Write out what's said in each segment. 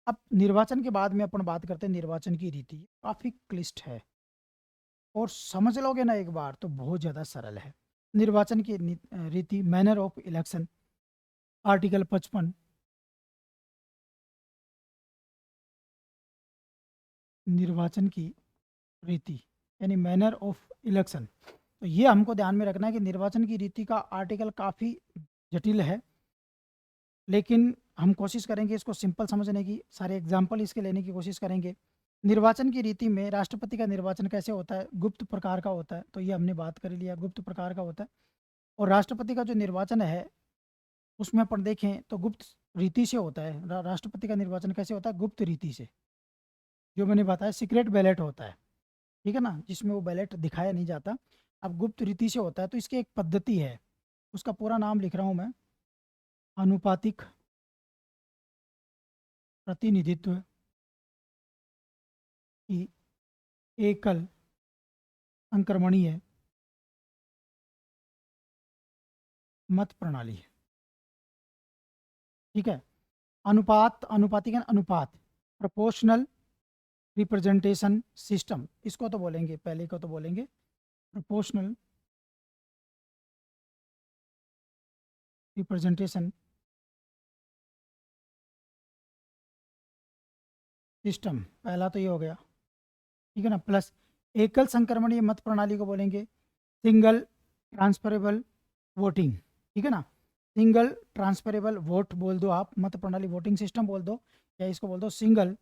अब निर्वाचन के बाद में अपन बात करते हैं निर्वाचन की रीति। काफ़ी क्लिष्ट है और समझ लोगे ना एक बार तो बहुत ज़्यादा सरल है। निर्वाचन की रीति, मैनर ऑफ इलेक्शन, आर्टिकल 55। निर्वाचन की रीति यानी मैनर ऑफ इलेक्शन। तो ये हमको ध्यान में रखना है कि निर्वाचन की रीति का आर्टिकल काफ़ी जटिल है, लेकिन हम कोशिश करेंगे इसको सिंपल समझने की, सारे एग्जाम्पल इसके लेने की कोशिश करेंगे। निर्वाचन की रीति में राष्ट्रपति का निर्वाचन कैसे होता है, गुप्त प्रकार का होता है, तो ये हमने बात कर लिया, गुप्त प्रकार का होता है। और राष्ट्रपति का जो निर्वाचन है उसमें अपन देखें तो गुप्त रीति से होता है। राष्ट्रपति का निर्वाचन कैसे होता है, गुप्त रीति से, जो मैंने बताया सीक्रेट बैलेट होता है, ठीक है ना, जिसमें वो बैलेट दिखाया नहीं जाता। अब गुप्त रीति से होता है तो इसकी एक पद्धति है, उसका पूरा नाम लिख रहा हूँ मैं, अनुपातिक प्रतिनिधित्व की एकल संक्रमणीय मत प्रणाली है। ठीक है। अनुपात, अनुपातिक यानी अनुपात, प्रोपोर्शनल रिप्रेजेंटेशन सिस्टम, इसको तो बोलेंगे, पहले को तो बोलेंगे प्रोपोर्शनल रिप्रेजेंटेशन सिस्टम, पहला तो ये हो गया, ठीक है ना। प्लस एकल संक्रमणीय मत प्रणाली को बोलेंगे सिंगल ट्रांसफरेबल वोटिंग, ठीक है ना। सिंगल ट्रांसफरेबल वोट बोल दो आप, मत प्रणाली वोटिंग सिस्टम बोल दो, या इसको बोल दो सिंगल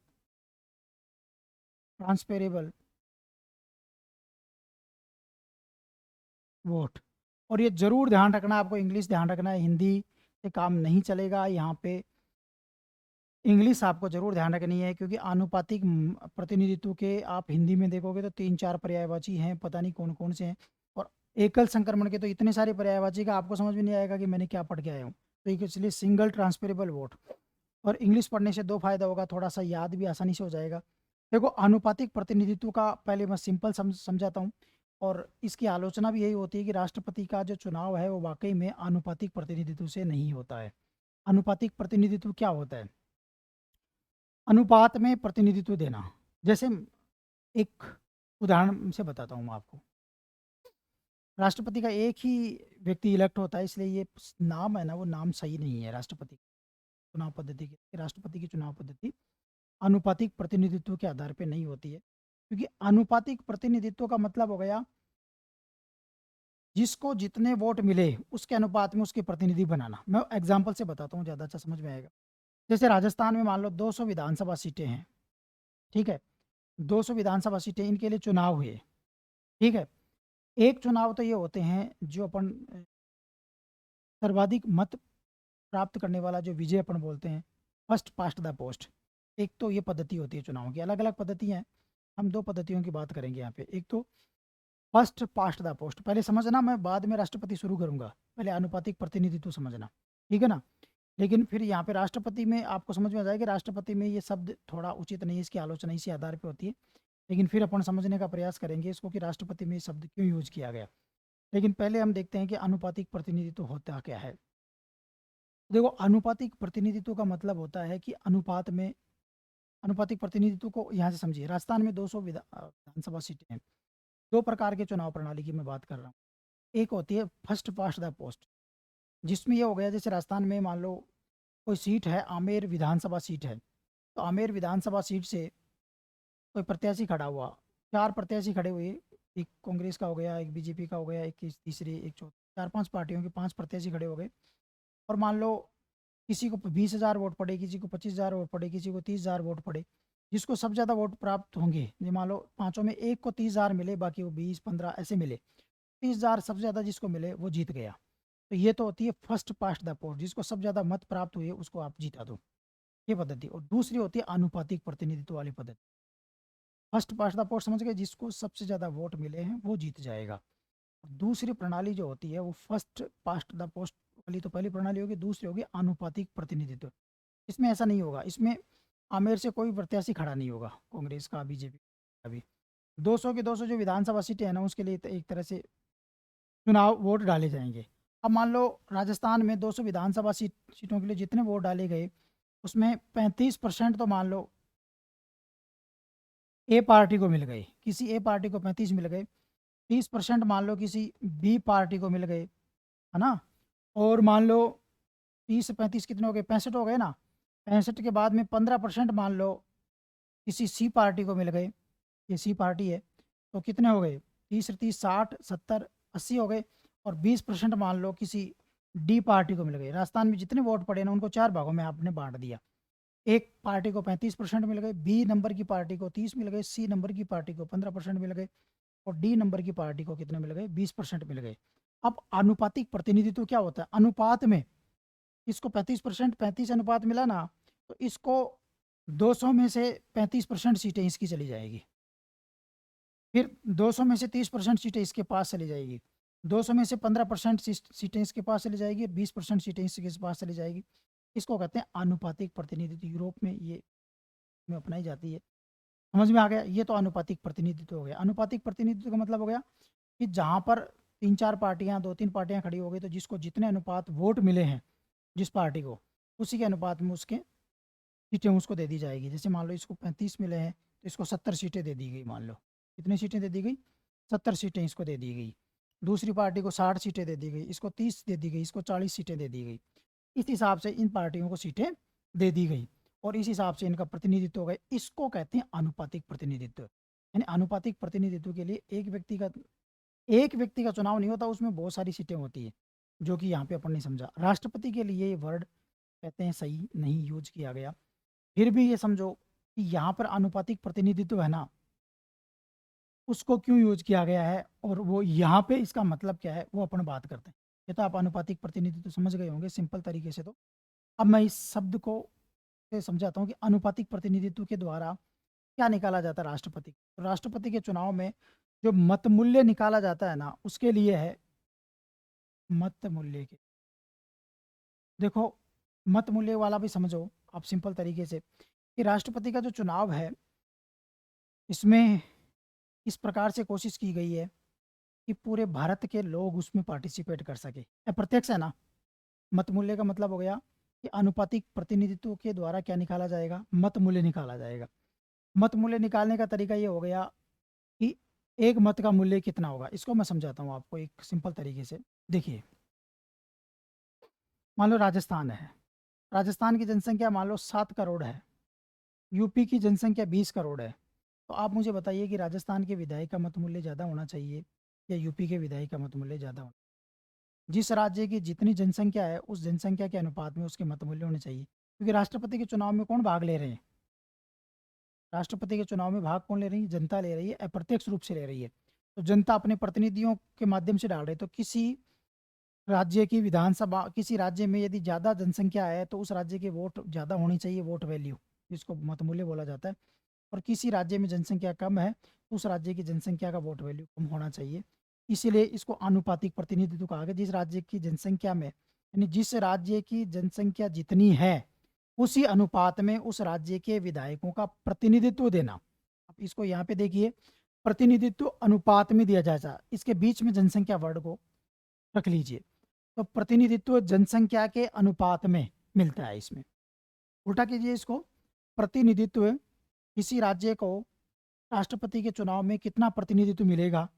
ट्रांसफरेबल वोट। और ये जरूर ध्यान रखना, आपको इंग्लिश ध्यान रखना है, हिंदी से काम नहीं चलेगा यहाँ पे। इंग्लिश आपको जरूर ध्यान रखनी है, क्योंकि आनुपातिक प्रतिनिधित्व के आप हिंदी में देखोगे तो 3-4 पर्यायवाची हैं, पता नहीं कौन कौन से हैं। और एकल संक्रमण के तो इतने सारे पर्यायवाची का आपको समझ में नहीं आएगा कि मैंने क्या पढ़ के आया हूँ। तो इसलिए सिंगल ट्रांसफरेबल वोट। और इंग्लिश पढ़ने से दो फायदा होगा, थोड़ा सा याद भी आसानी से हो जाएगा। देखो, आनुपातिक प्रतिनिधित्व का पहले मैं सिंपल समझाता हूँ। और इसकी आलोचना भी यही होती है कि राष्ट्रपति का जो चुनाव है वो वाकई में आनुपातिक प्रतिनिधित्व से नहीं होता है। आनुपातिक प्रतिनिधित्व क्या होता है? अनुपात में प्रतिनिधित्व देना। जैसे एक उदाहरण से बताता हूँ मैं आपको। राष्ट्रपति का एक ही व्यक्ति इलेक्ट होता है, इसलिए ये नाम है ना, वो नाम सही नहीं है राष्ट्रपति चुनाव पद्धति की। राष्ट्रपति की चुनाव पद्धति आनुपातिक प्रतिनिधित्व के आधार पर नहीं होती है, क्योंकि आनुपातिक प्रतिनिधित्व का मतलब हो गया जिसको जितने वोट मिले उसके अनुपात में उसके प्रतिनिधि बनाना। मैं एग्जाम्पल से बताता हूँ, ज़्यादा अच्छा समझ में आएगा। जैसे राजस्थान में मान लो 200 विधानसभा सीटें हैं, ठीक है। 200 विधानसभा सीटें, इनके लिए चुनाव हुए, ठीक है। एक चुनाव तो ये होते हैं जो अपन सर्वाधिक मत प्राप्त करने वाला जो विजय अपन बोलते हैं, फर्स्ट पास्ट द पोस्ट। एक तो ये पद्धति होती है चुनाव की, अलग अलग पद्धति हैं, हम दो पद्धतियों की बात करेंगे यहाँ पे। एक तो फर्स्ट पास्ट द पोस्ट, पहले समझना, मैं बाद में राष्ट्रपति शुरू करूंगा, पहले आनुपातिक प्रतिनिधित्व समझना, ठीक है ना। लेकिन फिर यहाँ पे राष्ट्रपति में आपको समझ में आ जाएगा कि राष्ट्रपति में ये शब्द थोड़ा उचित नहीं है, इसकी आलोचना इसी आधार पर होती है। लेकिन फिर अपन समझने का प्रयास करेंगे इसको कि राष्ट्रपति में ये शब्द क्यों यूज किया गया। लेकिन पहले हम देखते हैं कि आनुपातिक प्रतिनिधित्व होता क्या है। देखो, आनुपातिक प्रतिनिधित्व का मतलब होता है कि अनुपात में, आनुपातिक प्रतिनिधित्व को यहाँ से समझिए। राजस्थान में 200 विधानसभा सीटें हैं। दो प्रकार के चुनाव प्रणाली की मैं बात कर रहा हूँ। एक होती है फर्स्ट पास्ट द पोस्ट, जिसमें ये हो गया जैसे राजस्थान में मान लो कोई सीट है, आमेर विधानसभा सीट है, तो आमेर विधानसभा सीट से कोई प्रत्याशी खड़ा हुआ, 4 प्रत्याशी खड़े हुए, एक कांग्रेस का हो गया, एक बीजेपी का हो गया, एक तीसरी, एक चौथी, 4-5 पार्टियों के 5 प्रत्याशी खड़े हो गए। और मान लो किसी को 20,000 वोट पड़े, किसी को 25,000 वोट पड़े, किसी को 30,000 वोट पड़े। जिसको सबसे ज़्यादा वोट प्राप्त होंगे, ये मान लो पाँचों में एक को 30,000 मिले, बाकी वो 20-15 ऐसे मिले, 30,000 सबसे ज़्यादा जिसको मिले वो जीत गया। तो ये तो होती है फर्स्ट पास्ट द पोस्ट, जिसको सबसे ज़्यादा मत प्राप्त हुए उसको आप जीता दो, ये पद्धति। और दूसरी होती है आनुपातिक प्रतिनिधित्व वाली पद्धति। फर्स्ट पास्ट द पोस्ट समझ गए, जिसको सबसे ज़्यादा वोट मिले हैं वो जीत जाएगा। दूसरी प्रणाली जो होती है वो फर्स्ट पास्ट द पोस्ट वाली तो पहली प्रणाली होगी, दूसरी होगी आनुपातिक प्रतिनिधित्व। इसमें ऐसा नहीं होगा, इसमें आमेर से कोई प्रत्याशी खड़ा नहीं होगा, कांग्रेस का, बीजेपी का भी। 200 के 200 जो विधानसभा सीटें हैं ना, उसके लिए एक तरह से चुनाव वोट डाले जाएंगे। अब मान लो राजस्थान में 200 विधानसभा सीटों के लिए जितने वोट डाले गए, उसमें 35% तो मान लो ए पार्टी को मिल गए, किसी ए पार्टी को 35 मिल गए, 30% मान लो किसी बी पार्टी को मिल गए, है ना। और मान लो 30 से 35 कितने हो गए, 65 हो गए ना। 65 के बाद में 15% मान लो किसी सी पार्टी को मिल गए, ये सी पार्टी है, तो कितने हो गए, 30 60 70 80 हो गए। और 20% मान लो किसी डी पार्टी को मिल गए। राजस्थान में जितने वोट पड़े ना उनको 4 भागों में आपने बांट दिया। एक पार्टी को 35% मिल गए, बी नंबर की पार्टी को 30 मिल गए, सी नंबर की पार्टी को 15% मिल गए, और डी नंबर की पार्टी को कितने मिल गए, 20% मिल गए। अब आनुपातिक प्रतिनिधित्व क्या होता है, अनुपात में इसको 35% 35 अनुपात मिला ना, तो इसको 200 में से 35% सीटें इसकी चली जाएगी, फिर 200 में से 30% सीटें इसके पास चली जाएगी, 200 में से 15% सीटें इसके पास चली जाएगी, 20% सीटें इसके पास चली जाएगी। इसको कहते हैं आनुपातिक प्रतिनिधित्व। यूरोप में ये में अपनाई जाती है। समझ में आ गया, ये तो आनुपातिक प्रतिनिधित्व हो गया। अनुपातिक प्रतिनिधित्व का मतलब हो गया कि जहाँ पर 3-4 पार्टियां 2-3 पार्टियां खड़ी हो गई, तो जिसको जितने अनुपात वोट मिले हैं जिस पार्टी को, उसी के अनुपात में उसके सीटें उसको दे दी जाएगी। जैसे मान लो इसको 35 मिले हैं तो इसको 70 सीटें दे दी गई, मान लो कितनी सीटें दे दी गई, 70 सीटें इसको दे दी गई। दूसरी पार्टी को 60 सीटें दे दी गई, इसको 30 दे दी गई, इसको 40 सीटें दे दी गई। इस हिसाब से इन पार्टियों को सीटें दे दी गई और इस हिसाब से इनका प्रतिनिधित्व हो गया। इसको कहते हैं आनुपातिक प्रतिनिधित्व। यानी आनुपातिक प्रतिनिधित्व के लिए एक व्यक्ति का चुनाव नहीं होता, उसमें बहुत सारी सीटें होती है, जो कि यहाँ पे अपन ने समझा। राष्ट्रपति के लिए ये वर्ड कहते हैं सही नहीं यूज किया गया। फिर भी ये समझो कि यहाँ पर आनुपातिक प्रतिनिधित्व है ना, उसको क्यों यूज किया गया है और वो यहाँ पे इसका मतलब क्या है वो अपन बात करते हैं। ये तो आप आनुपातिक प्रतिनिधित्व समझ गए होंगे सिंपल तरीके से। तो अब मैं इस शब्द को से समझाता हूँ कि अनुपातिक प्रतिनिधित्व के द्वारा क्या निकाला जाता है। राष्ट्रपति, तो राष्ट्रपति के चुनाव में जो मत मूल्य निकाला जाता है ना, उसके लिए है मत मूल्य के। देखो, मत मूल्य वाला भी समझो आप सिंपल तरीके से कि राष्ट्रपति का जो चुनाव है, इसमें इस प्रकार से कोशिश की गई है कि पूरे भारत के लोग उसमें पार्टिसिपेट कर सके। अप्रत्यक्ष है ना। मत मूल्य का मतलब हो गया कि अनुपातिक प्रतिनिधित्व के द्वारा क्या निकाला जाएगा, मत मूल्य निकाला जाएगा। मत मूल्य निकालने का तरीका ये हो गया कि एक मत का मूल्य कितना होगा। इसको मैं समझाता हूँ आपको एक सिंपल तरीके से। देखिए, मान लो राजस्थान है, राजस्थान की जनसंख्या मान लो 7 करोड़ है, यूपी की जनसंख्या 20 करोड़ है। तो आप मुझे बताइए कि राजस्थान के विधायक का मत मूल्य ज़्यादा होना चाहिए या यूपी के विधायक का मत मूल्य ज़्यादा होना। जिस राज्य की जितनी जनसंख्या है उस जनसंख्या के अनुपात में उसके मत मूल्य होने चाहिए। क्योंकि राष्ट्रपति के चुनाव में कौन भाग ले रहे हैं, राष्ट्रपति के चुनाव में भाग कौन ले रही है, जनता ले रही है, अप्रत्यक्ष रूप से ले रही है। तो जनता अपने प्रतिनिधियों के माध्यम से डाल रही है। तो किसी राज्य की विधानसभा, किसी राज्य में यदि ज़्यादा जनसंख्या है तो उस राज्य के वोट ज़्यादा होनी चाहिए, वोट वैल्यू, जिसको मत मूल्य बोला जाता है। और किसी राज्य में जनसंख्या कम है तो उस राज्य की जनसंख्या का वोट वैल्यू कम होना चाहिए। इसीलिए इसको आनुपातिक प्रतिनिधित्व कहा गया। जिस राज्य की जनसंख्या में, यानी जिस राज्य की जनसंख्या जितनी है उसी अनुपात में उस राज्य के विधायकों का प्रतिनिधित्व देना। अब इसको यहाँ पे देखिए, प्रतिनिधित्व अनुपात में दिया जाएगा, इसके बीच में जनसंख्या वर्ड को रख लीजिए। तो प्रतिनिधित्व जनसंख्या के अनुपात में मिलता है। इसमें उल्टा कीजिए इसको, प्रतिनिधित्व किसी राज्य को राष्ट्रपति के चुनाव में कितना प्रतिनिधित्व मिलेगा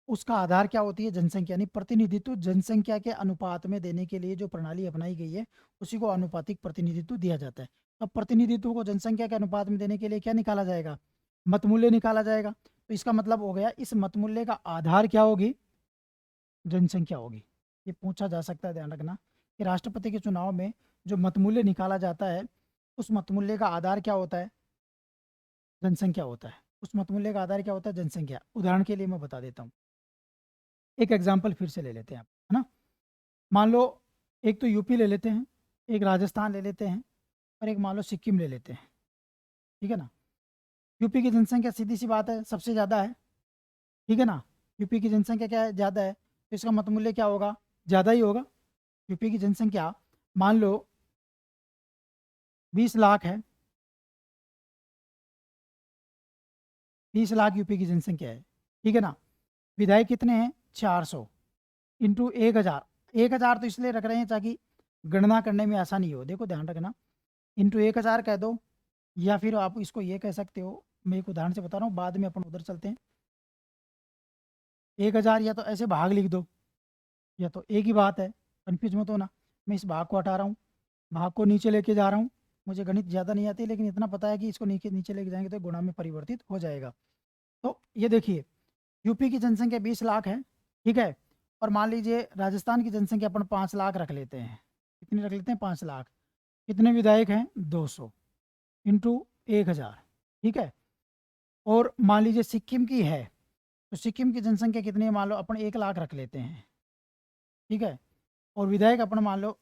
उसका आधार क्या होती है, जनसंख्या। यानी प्रतिनिधित्व जनसंख्या के अनुपात में देने के लिए जो प्रणाली अपनाई गई है उसी को आनुपातिक प्रतिनिधित्व दिया जाता है। अब प्रतिनिधित्व को जनसंख्या के अनुपात में देने के लिए क्या निकाला जाएगा, मत मूल्य निकाला जाएगा। तो इसका मतलब हो गया इस मत मूल्य का आधार क्या होगी, जनसंख्या होगी। ये पूछा जा सकता है, ध्यान रखना कि राष्ट्रपति के चुनाव में जो मत मूल्य निकाला जाता है उस मत मूल्य का आधार क्या होता है, जनसंख्या होता है। उस मत मूल्य का आधार क्या होता है, जनसंख्या। उदाहरण के लिए मैं बता देता हूँ, एक एग्जाम्पल फिर से ले लेते हैं आप, है ना। मान लो एक तो यूपी ले लेते हैं, एक राजस्थान ले लेते हैं और एक मान लो सिक्किम ले लेते हैं, ठीक है ना। यूपी की जनसंख्या सीधी सी बात है सबसे ज़्यादा है, ठीक है ना। यूपी की जनसंख्या क्या है, ज़्यादा है, तो इसका मत मूल्य क्या होगा, ज़्यादा ही होगा। यूपी की जनसंख्या मान लो 20 लाख है, 20 लाख यूपी की जनसंख्या है, ठीक है ना। विधायक कितने हैं, 400 इंटू 1000। 1000 तो इसलिए रख रहे हैं ताकि गणना करने में आसानी हो। देखो ध्यान रखना, इंटू 1000 कह दो, या फिर आप इसको ये कह सकते हो, मैं एक उदाहरण से बता रहा हूँ, बाद में अपन उधर चलते हैं। 1000 या तो ऐसे भाग लिख दो, या तो एक ही बात है, कन्फ्यूज मत होना। मैं इस भाग को हटा रहा हूँ, भाग को नीचे लेके जा रहा हूँ। मुझे गणित ज़्यादा नहीं आती, लेकिन इतना पता है कि इसको नीचे नीचे लेके जाएंगे तो गुणा में परिवर्तित हो जाएगा। तो ये देखिए, यूपी की जनसंख्या 20 लाख है, ठीक है। और मान लीजिए राजस्थान की जनसंख्या अपन 5 लाख रख लेते हैं। कितनी रख लेते हैं? 5 लाख। कितने विधायक हैं? 200 इंटू 1000, ठीक है। और मान लीजिए सिक्किम की है, तो सिक्किम की जनसंख्या कितनी है? मान लो अपन 1 लाख रख लेते हैं, ठीक है। और विधायक अपन मान लो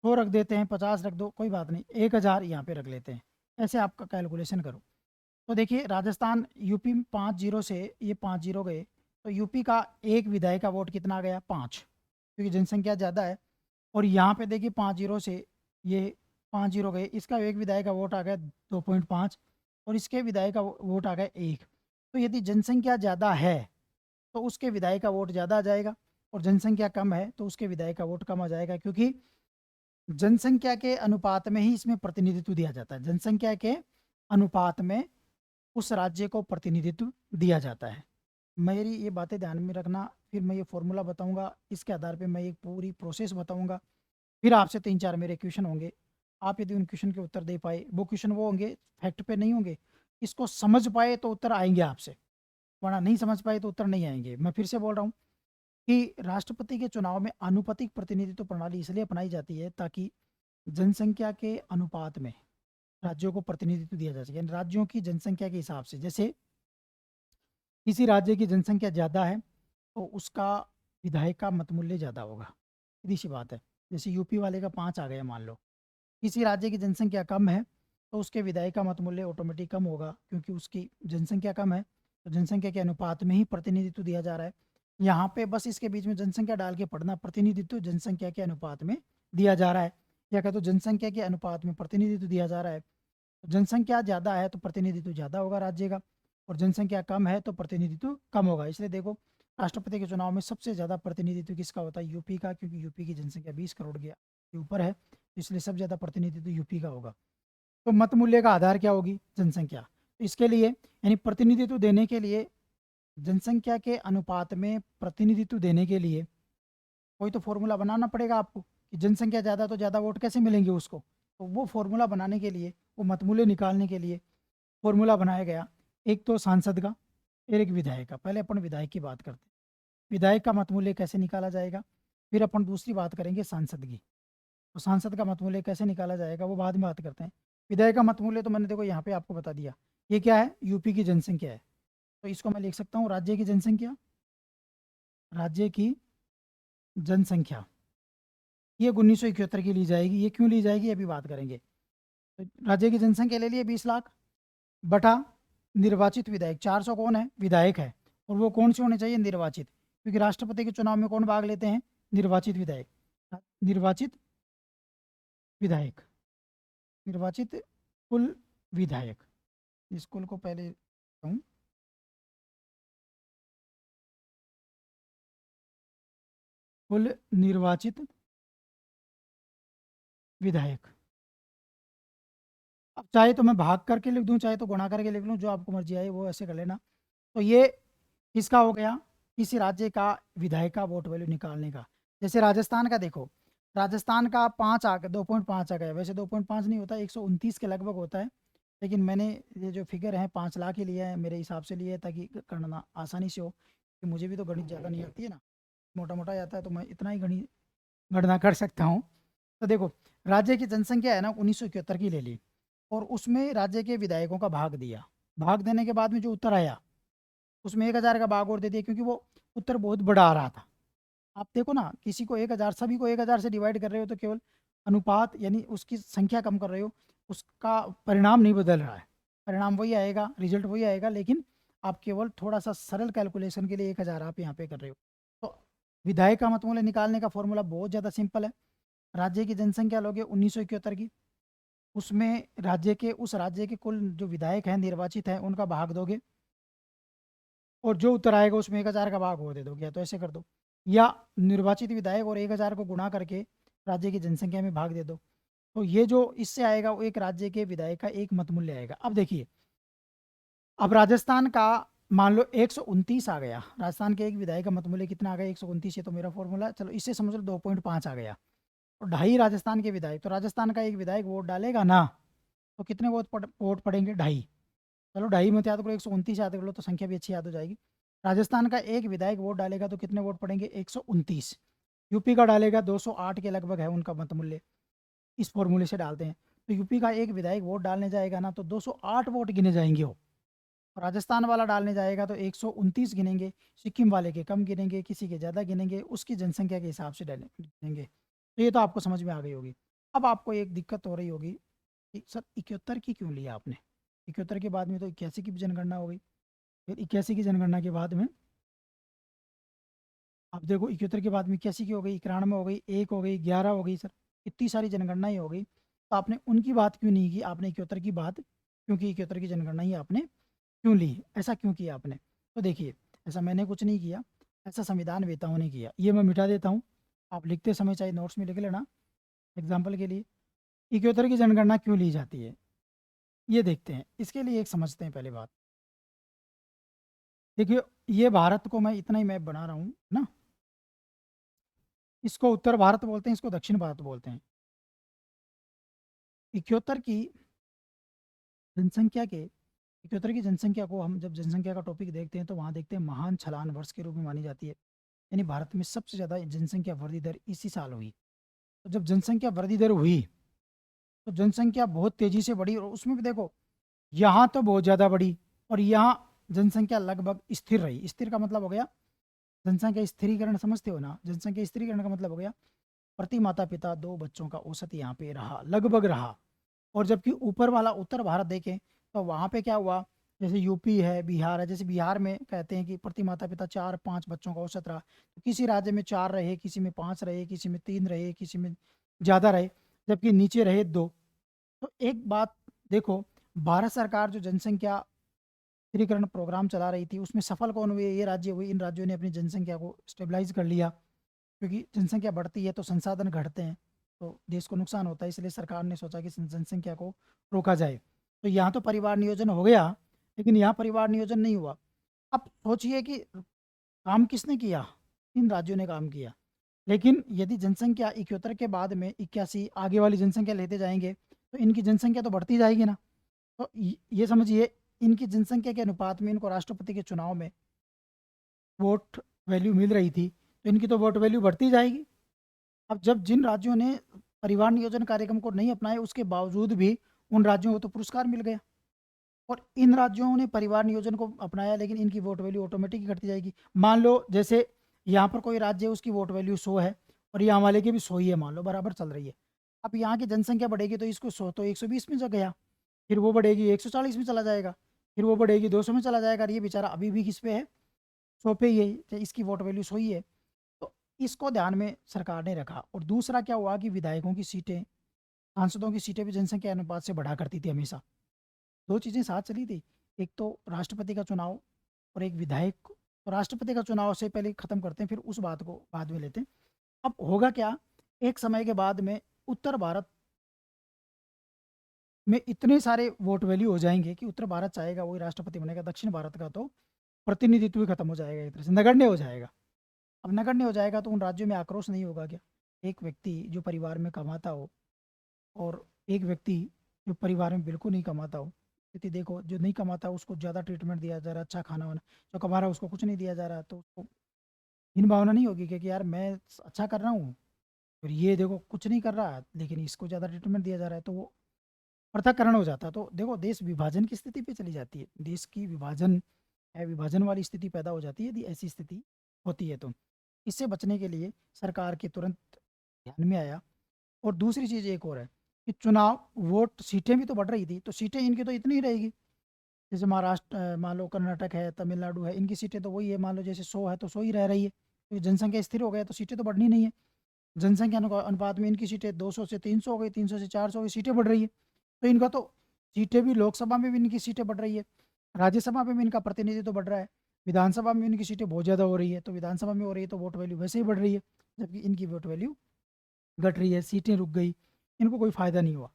100 रख देते हैं, 50 रख दो, कोई बात नहीं, 1000 यहाँ पे रख लेते हैं। ऐसे आपका कैलकुलेशन करो। तो देखिए राजस्थान, यूपी में 5 जीरो से ये 5 जीरो गए, तो यूपी का एक विधायक का वोट कितना आ गया? 5, क्योंकि जनसंख्या ज़्यादा है। और यहाँ पे देखिए 5 जीरो से ये 5 जीरो गए, इसका एक विधायक का वोट आ गया 2.5, और इसके विधायक का वोट आ गया 1। तो यदि जनसंख्या ज़्यादा है तो उसके विधायक का वोट ज़्यादा आ जाएगा, और जनसंख्या कम है तो उसके विधायक का वोट कम आ जाएगा, क्योंकि जनसंख्या के अनुपात में ही इसमें प्रतिनिधित्व दिया जाता है। जनसंख्या के अनुपात में उस राज्य को प्रतिनिधित्व दिया जाता है। मेरी ये बातें ध्यान में रखना, फिर मैं ये फॉर्मूला बताऊंगा, इसके आधार पे मैं एक पूरी प्रोसेस बताऊंगा। फिर आपसे 3-4 मेरे क्वेश्चन होंगे। आप यदि उन क्वेश्चन के उत्तर दे पाए, वो क्वेश्चन वो होंगे फैक्ट पे नहीं होंगे, इसको समझ पाए तो उत्तर आएंगे आपसे, वरना नहीं समझ पाए तो उत्तर नहीं आएंगे। मैं फिर से बोल रहा हूँ कि राष्ट्रपति के चुनाव में आनुपातिक प्रतिनिधित्व प्रणाली इसलिए अपनाई जाती है ताकि जनसंख्या के अनुपात में राज्यों को प्रतिनिधित्व दिया जा सके। यानी राज्यों की जनसंख्या के हिसाब से, जैसे किसी राज्य की जनसंख्या ज़्यादा है तो उसका विधायक का मतमूल्य ज़्यादा होगा, सीधी सी बात है। जैसे यूपी वाले का 5 आ गया मान लो। किसी राज्य की जनसंख्या कम है तो उसके विधायक का मतमूल्य ऑटोमेटिक कम होगा, क्योंकि उसकी जनसंख्या कम है, तो जनसंख्या के अनुपात में ही प्रतिनिधित्व दिया जा रहा है। यहाँ पे बस इसके बीच में जनसंख्या डाल के पढ़ना, प्रतिनिधित्व जनसंख्या के अनुपात में दिया जा रहा है, या कहते तो जनसंख्या के अनुपात में प्रतिनिधित्व दिया जा रहा है। तो जनसंख्या ज़्यादा है तो प्रतिनिधित्व ज़्यादा होगा राज्य का, और जनसंख्या कम है तो प्रतिनिधित्व कम होगा। इसलिए देखो, राष्ट्रपति के चुनाव में सबसे ज़्यादा प्रतिनिधित्व किसका होता है? यूपी का, क्योंकि यूपी की जनसंख्या 20 करोड़ के ऊपर है, इसलिए सबसे ज़्यादा प्रतिनिधित्व यूपी का होगा। तो मत मूल्य का आधार क्या होगी? जनसंख्या। तो इसके लिए यानी प्रतिनिधित्व देने के लिए, जनसंख्या के अनुपात में प्रतिनिधित्व देने के लिए कोई तो फॉर्मूला बनाना पड़ेगा आपको, कि जनसंख्या ज़्यादा तो ज़्यादा वोट कैसे मिलेंगे उसको। तो वो फॉर्मूला बनाने के लिए, वो मतमूल्य निकालने के लिए फॉर्मूला बनाया गया, एक तो सांसद का, एक विधायक का। पहले अपन विधायक की बात करते हैं, विधायक का मतमूल्य कैसे निकाला जाएगा। फिर अपन दूसरी बात करेंगे सांसद की, तो सांसद का मतमूल्य कैसे निकाला जाएगा वो बाद में बात करते हैं। विधायक का मतमूल्य तो मैंने देखो यहाँ पे आपको बता दिया, ये क्या है? यूपी की जनसंख्या है, तो इसको मैं लिख सकता हूँ राज्य की जनसंख्या। राज्य की जनसंख्या ये 1971 की ली जाएगी। ये क्यों ली जाएगी अभी बात करेंगे। तो राज्य की जनसंख्या ले लिए 20 लाख, बटा निर्वाचित विधायक। 400 कौन है? विधायक है, और वो कौन से होने चाहिए? निर्वाचित, क्योंकि राष्ट्रपति के चुनाव में कौन भाग लेते हैं? निर्वाचित विधायक। निर्वाचित विधायक, निर्वाचित कुल विधायक। इस कुल को पहले कहूँ, कुल निर्वाचित विधायक। अब चाहे तो मैं भाग करके लिख दूं, चाहे तो गुणा करके लिख लूं, जो आपको मर्जी आए वो ऐसे कर लेना। तो ये किसका हो गया? किसी राज्य का विधायक का वोट वैल्यू निकालने का। जैसे राजस्थान का देखो, राजस्थान का 5 आ गया, 2.5 आ गया। वैसे 2.5 नहीं होता, 129 के लगभग होता है, लेकिन मैंने ये जो फिगर है 5 लाख ही लिया है, मेरे हिसाब से लिया है ताकि गणना आसानी से हो, कि मुझे भी तो गणित ज़्यादा नहीं आती है ना, मोटा मोटा आता है, तो मैं इतना ही गणना कर सकता हूँ। तो देखो, राज्य की जनसंख्या है ना 1971 की ले ली, और उसमें राज्य के विधायकों का भाग दिया। भाग देने के बाद में जो उत्तर आया, उसमें 1000 का भाग और दे दिया, क्योंकि वो उत्तर बहुत बड़ा आ रहा था। आप देखो ना, किसी को 1000, सभी को 1000 से डिवाइड कर रहे हो तो केवल अनुपात यानी उसकी संख्या कम कर रहे हो, उसका परिणाम नहीं बदल रहा है। परिणाम वही आएगा, रिजल्ट वही आएगा, लेकिन आप केवल थोड़ा सा सरल कैलकुलेशन के लिए 1000 आप यहाँ पे कर रहे हो। तो विधायक का मतमूल्य निकालने का फॉर्मूला बहुत ज़्यादा सिंपल है। राज्य की जनसंख्या लोगे 1971 की, उसमें उस राज्य के कुल जो विधायक हैं निर्वाचित हैं उनका भाग दोगे, और जो उत्तर आएगा उसमें 1000 का भाग और दे दोगे, या तो ऐसे कर दो, या निर्वाचित विधायक और 1000 को गुणा करके राज्य की जनसंख्या में भाग दे दो। तो ये जो इससे आएगा वो एक राज्य के विधायक का एक मत मूल्य आएगा। अब देखिए, अब राजस्थान का मान लो 129 आ गया, राजस्थान के एक विधायक का मत मूल्य कितना आ गया 129, ये तो मेरा फॉर्मूला, चलो इससे समझ लो 2.5 आ गया। और 2.5 राजस्थान के विधायक, तो राजस्थान का एक विधायक वोट डालेगा ना, तो कितने वोट पड़ेंगे 2.5। चलो 2.5 मत याद करो, 129 याद कर लो तो संख्या भी अच्छी याद हो जाएगी। राजस्थान का एक विधायक वोट डालेगा तो कितने वोट पड़ेंगे 129। यूपी का डालेगा 208 के लगभग है उनका मत मूल्य, इस फॉर्मूले से डालते हैं। तो यूपी का एक विधायक वोट डालने जाएगा ना तो 208 वोट गिने जाएंगे वो। राजस्थान वाला डालने जाएगा तो 129 गिनेंगे, सिक्किम वाले के कम गिनेंगे, किसी के ज़्यादा गिनेंगे, उसकी जनसंख्या के हिसाब से गिनेंगे। तो ये तो आपको समझ में आ गई होगी। अब आपको एक दिक्कत हो रही होगी कि सर 71 की क्यों लिया आपने, 71 के बाद में तो 81 की भी जनगणना हो गई, फिर 81 की जनगणना के बाद में अब देखो 71 के बाद में 81 की हो गई, 91 हो गई, 1 हो गई, 11 हो गई, सर इतनी सारी जनगणनाएं हो गई, तो आपने उनकी बात क्यों नहीं की, आपने 71 की बात, क्योंकि 71 की जनगणना ही आपने क्यों ली, ऐसा क्यों किया आपने। तो देखिए, ऐसा मैंने कुछ नहीं किया, ऐसा संविधान वेताओं ने किया, ये मैं मिटा देता हूँ, आप लिखते समय चाहे नोट्स में लिख लेना एग्जाम्पल के लिए। 71 की जनगणना क्यों ली जाती है ये देखते हैं, इसके लिए एक समझते हैं पहले बात। देखिए, ये भारत को मैं इतना ही मैप बना रहा हूँ ना, इसको उत्तर भारत बोलते हैं, इसको दक्षिण भारत बोलते हैं। 71 की जनसंख्या के 71 की जनसंख्या को हम जब जनसंख्या का टॉपिक देखते हैं तो वहाँ देखते हैं महान छलान वर्ष के रूप में मानी जाती है, यानी भारत में सबसे ज़्यादा जनसंख्या वृद्धि दर इसी साल हुई। तो जब जनसंख्या वृद्धि दर हुई तो जनसंख्या बहुत तेज़ी से बढ़ी, और उसमें भी देखो यहाँ तो बहुत ज़्यादा बढ़ी और यहाँ जनसंख्या लगभग स्थिर रही। स्थिर का मतलब हो गया जनसंख्या स्थिरीकरण, समझते हो ना, जनसंख्या स्थिरीकरण का मतलब हो गया प्रति माता पिता 2 बच्चों का औसत यहाँ पे रहा, लगभग रहा। और जबकि ऊपर वाला उत्तर भारत देखें तो वहाँ पे क्या हुआ, जैसे यूपी है, बिहार है, जैसे बिहार में कहते हैं कि प्रति माता पिता 4-5 बच्चों का औसत रहा, तो किसी राज्य में 4 रहे, किसी में 5 रहे, किसी में 3 रहे, किसी में ज़्यादा रहे, जबकि नीचे रहे 2। तो एक बात देखो, भारत सरकार जो जनसंख्या स्थिरीकरण प्रोग्राम चला रही थी उसमें सफल कौन हुए, ये राज्य हुए, इन राज्यों ने अपनी जनसंख्या को स्टेबलाइज कर लिया, क्योंकि जनसंख्या बढ़ती है तो संसाधन घटते हैं, तो देश को नुकसान होता है, इसलिए सरकार ने सोचा कि जनसंख्या को रोका जाए। तो यहाँ तो परिवार नियोजन हो गया, लेकिन यहाँ परिवार नियोजन नहीं हुआ। अब सोचिए कि काम किसने किया, इन राज्यों ने काम किया। लेकिन यदि जनसंख्या 71 के बाद में 81 आगे वाली जनसंख्या लेते जाएंगे तो इनकी जनसंख्या तो बढ़ती जाएगी ना। तो ये समझिए, इनकी जनसंख्या के अनुपात में इनको राष्ट्रपति के चुनाव में वोट वैल्यू मिल रही थी, तो इनकी तो वोट वैल्यू बढ़ती जाएगी। अब जब जिन राज्यों ने परिवार नियोजन कार्यक्रम को नहीं अपनाया उसके बावजूद भी उन राज्यों को तो पुरस्कार मिल गया, और इन राज्यों ने परिवार नियोजन को अपनाया लेकिन इनकी वोट वैल्यू ऑटोमेटिक ही घटती जाएगी। मान लो जैसे यहाँ पर कोई राज्य है उसकी वोट वैल्यू 100 है और यहाँ वाले की भी 100 ही है, मान लो बराबर चल रही है। अब यहाँ की जनसंख्या बढ़ेगी तो इसको 100 तो 120 में जा गया, फिर वो बढ़ेगी 140 में चला जाएगा, फिर वो बढ़ेगी 200 में चला जाएगा, और ये बेचारा अभी भी किस पे है, 100 पे ही है, तो इसकी वोट वैल्यू 100 ही है। तो इसको ध्यान में सरकार ने रखा। और दूसरा क्या हुआ कि विधायकों की सीटें, सांसदों की सीटें भी जनसंख्या अनुपात से बढ़ा करती थी हमेशा। 2 चीज़ें साथ चली थी, एक तो राष्ट्रपति का चुनाव और एक विधायक। तो राष्ट्रपति का चुनाव से पहले ख़त्म करते हैं, फिर उस बात को बाद में लेते हैं। अब होगा क्या, एक समय के बाद में उत्तर भारत में इतने सारे वोट वैल्यू हो जाएंगे कि उत्तर भारत चाहेगा वही राष्ट्रपति बनेगा, दक्षिण भारत का तो प्रतिनिधित्व ही खत्म हो जाएगा, एक तरह से नगण्य हो जाएगा। अब नगण्य हो जाएगा तो उन राज्यों में आक्रोश नहीं होगा क्या, एक व्यक्ति जो परिवार में कमाता हो और एक व्यक्ति जो परिवार में बिल्कुल नहीं कमाता हो, स्थिति देखो, जो नहीं कमाता उसको ज़्यादा ट्रीटमेंट दिया जा रहा है, अच्छा खाना वाना, जो कमा रहा है उसको कुछ नहीं दिया जा रहा, तो उसको हीन भावना नहीं होगी कि यार मैं अच्छा कर रहा हूँ और ये देखो कुछ नहीं कर रहा है लेकिन इसको ज़्यादा ट्रीटमेंट दिया जा रहा है, तो वो पृथक्करण हो जाता है। तो देखो, देश विभाजन की स्थिति पे चली जाती है, देश की विभाजन है, विभाजन वाली स्थिति पैदा हो जाती है यदि ऐसी स्थिति होती है। तो इससे बचने के लिए सरकार के तुरंत ध्यान में आया। और दूसरी चीज़ एक और है कि चुनाव वोट सीटें भी तो बढ़ रही थी, तो सीटें इनकी तो इतनी ही रहेगी, जैसे महाराष्ट्र मान लो, कर्नाटक है, तमिलनाडु है, इनकी सीटें तो वही है, मान लो जैसे 100 है तो 100 ही रह रही है, तो जनसंख्या स्थिर हो गया तो सीटें तो बढ़नी नहीं है। जनसंख्या अनुपात में इनकी सीटें 200 से 300 हो गई, 300 से 400 हो गई, सीटें बढ़ रही है। तो इनका तो सीटें भी, लोकसभा में भी इनकी सीटें बढ़ रही है, राज्यसभा में भी इनका प्रतिनिधित्व तो बढ़ रहा है, विधानसभा में इनकी सीटें बहुत ज़्यादा हो रही है, तो विधानसभा में हो रही है तो वोट वैल्यू वैसे ही बढ़ रही है, जबकि इनकी वोट वैल्यू घट रही है, सीटें रुक गई, इनको कोई फ़ायदा नहीं हुआ।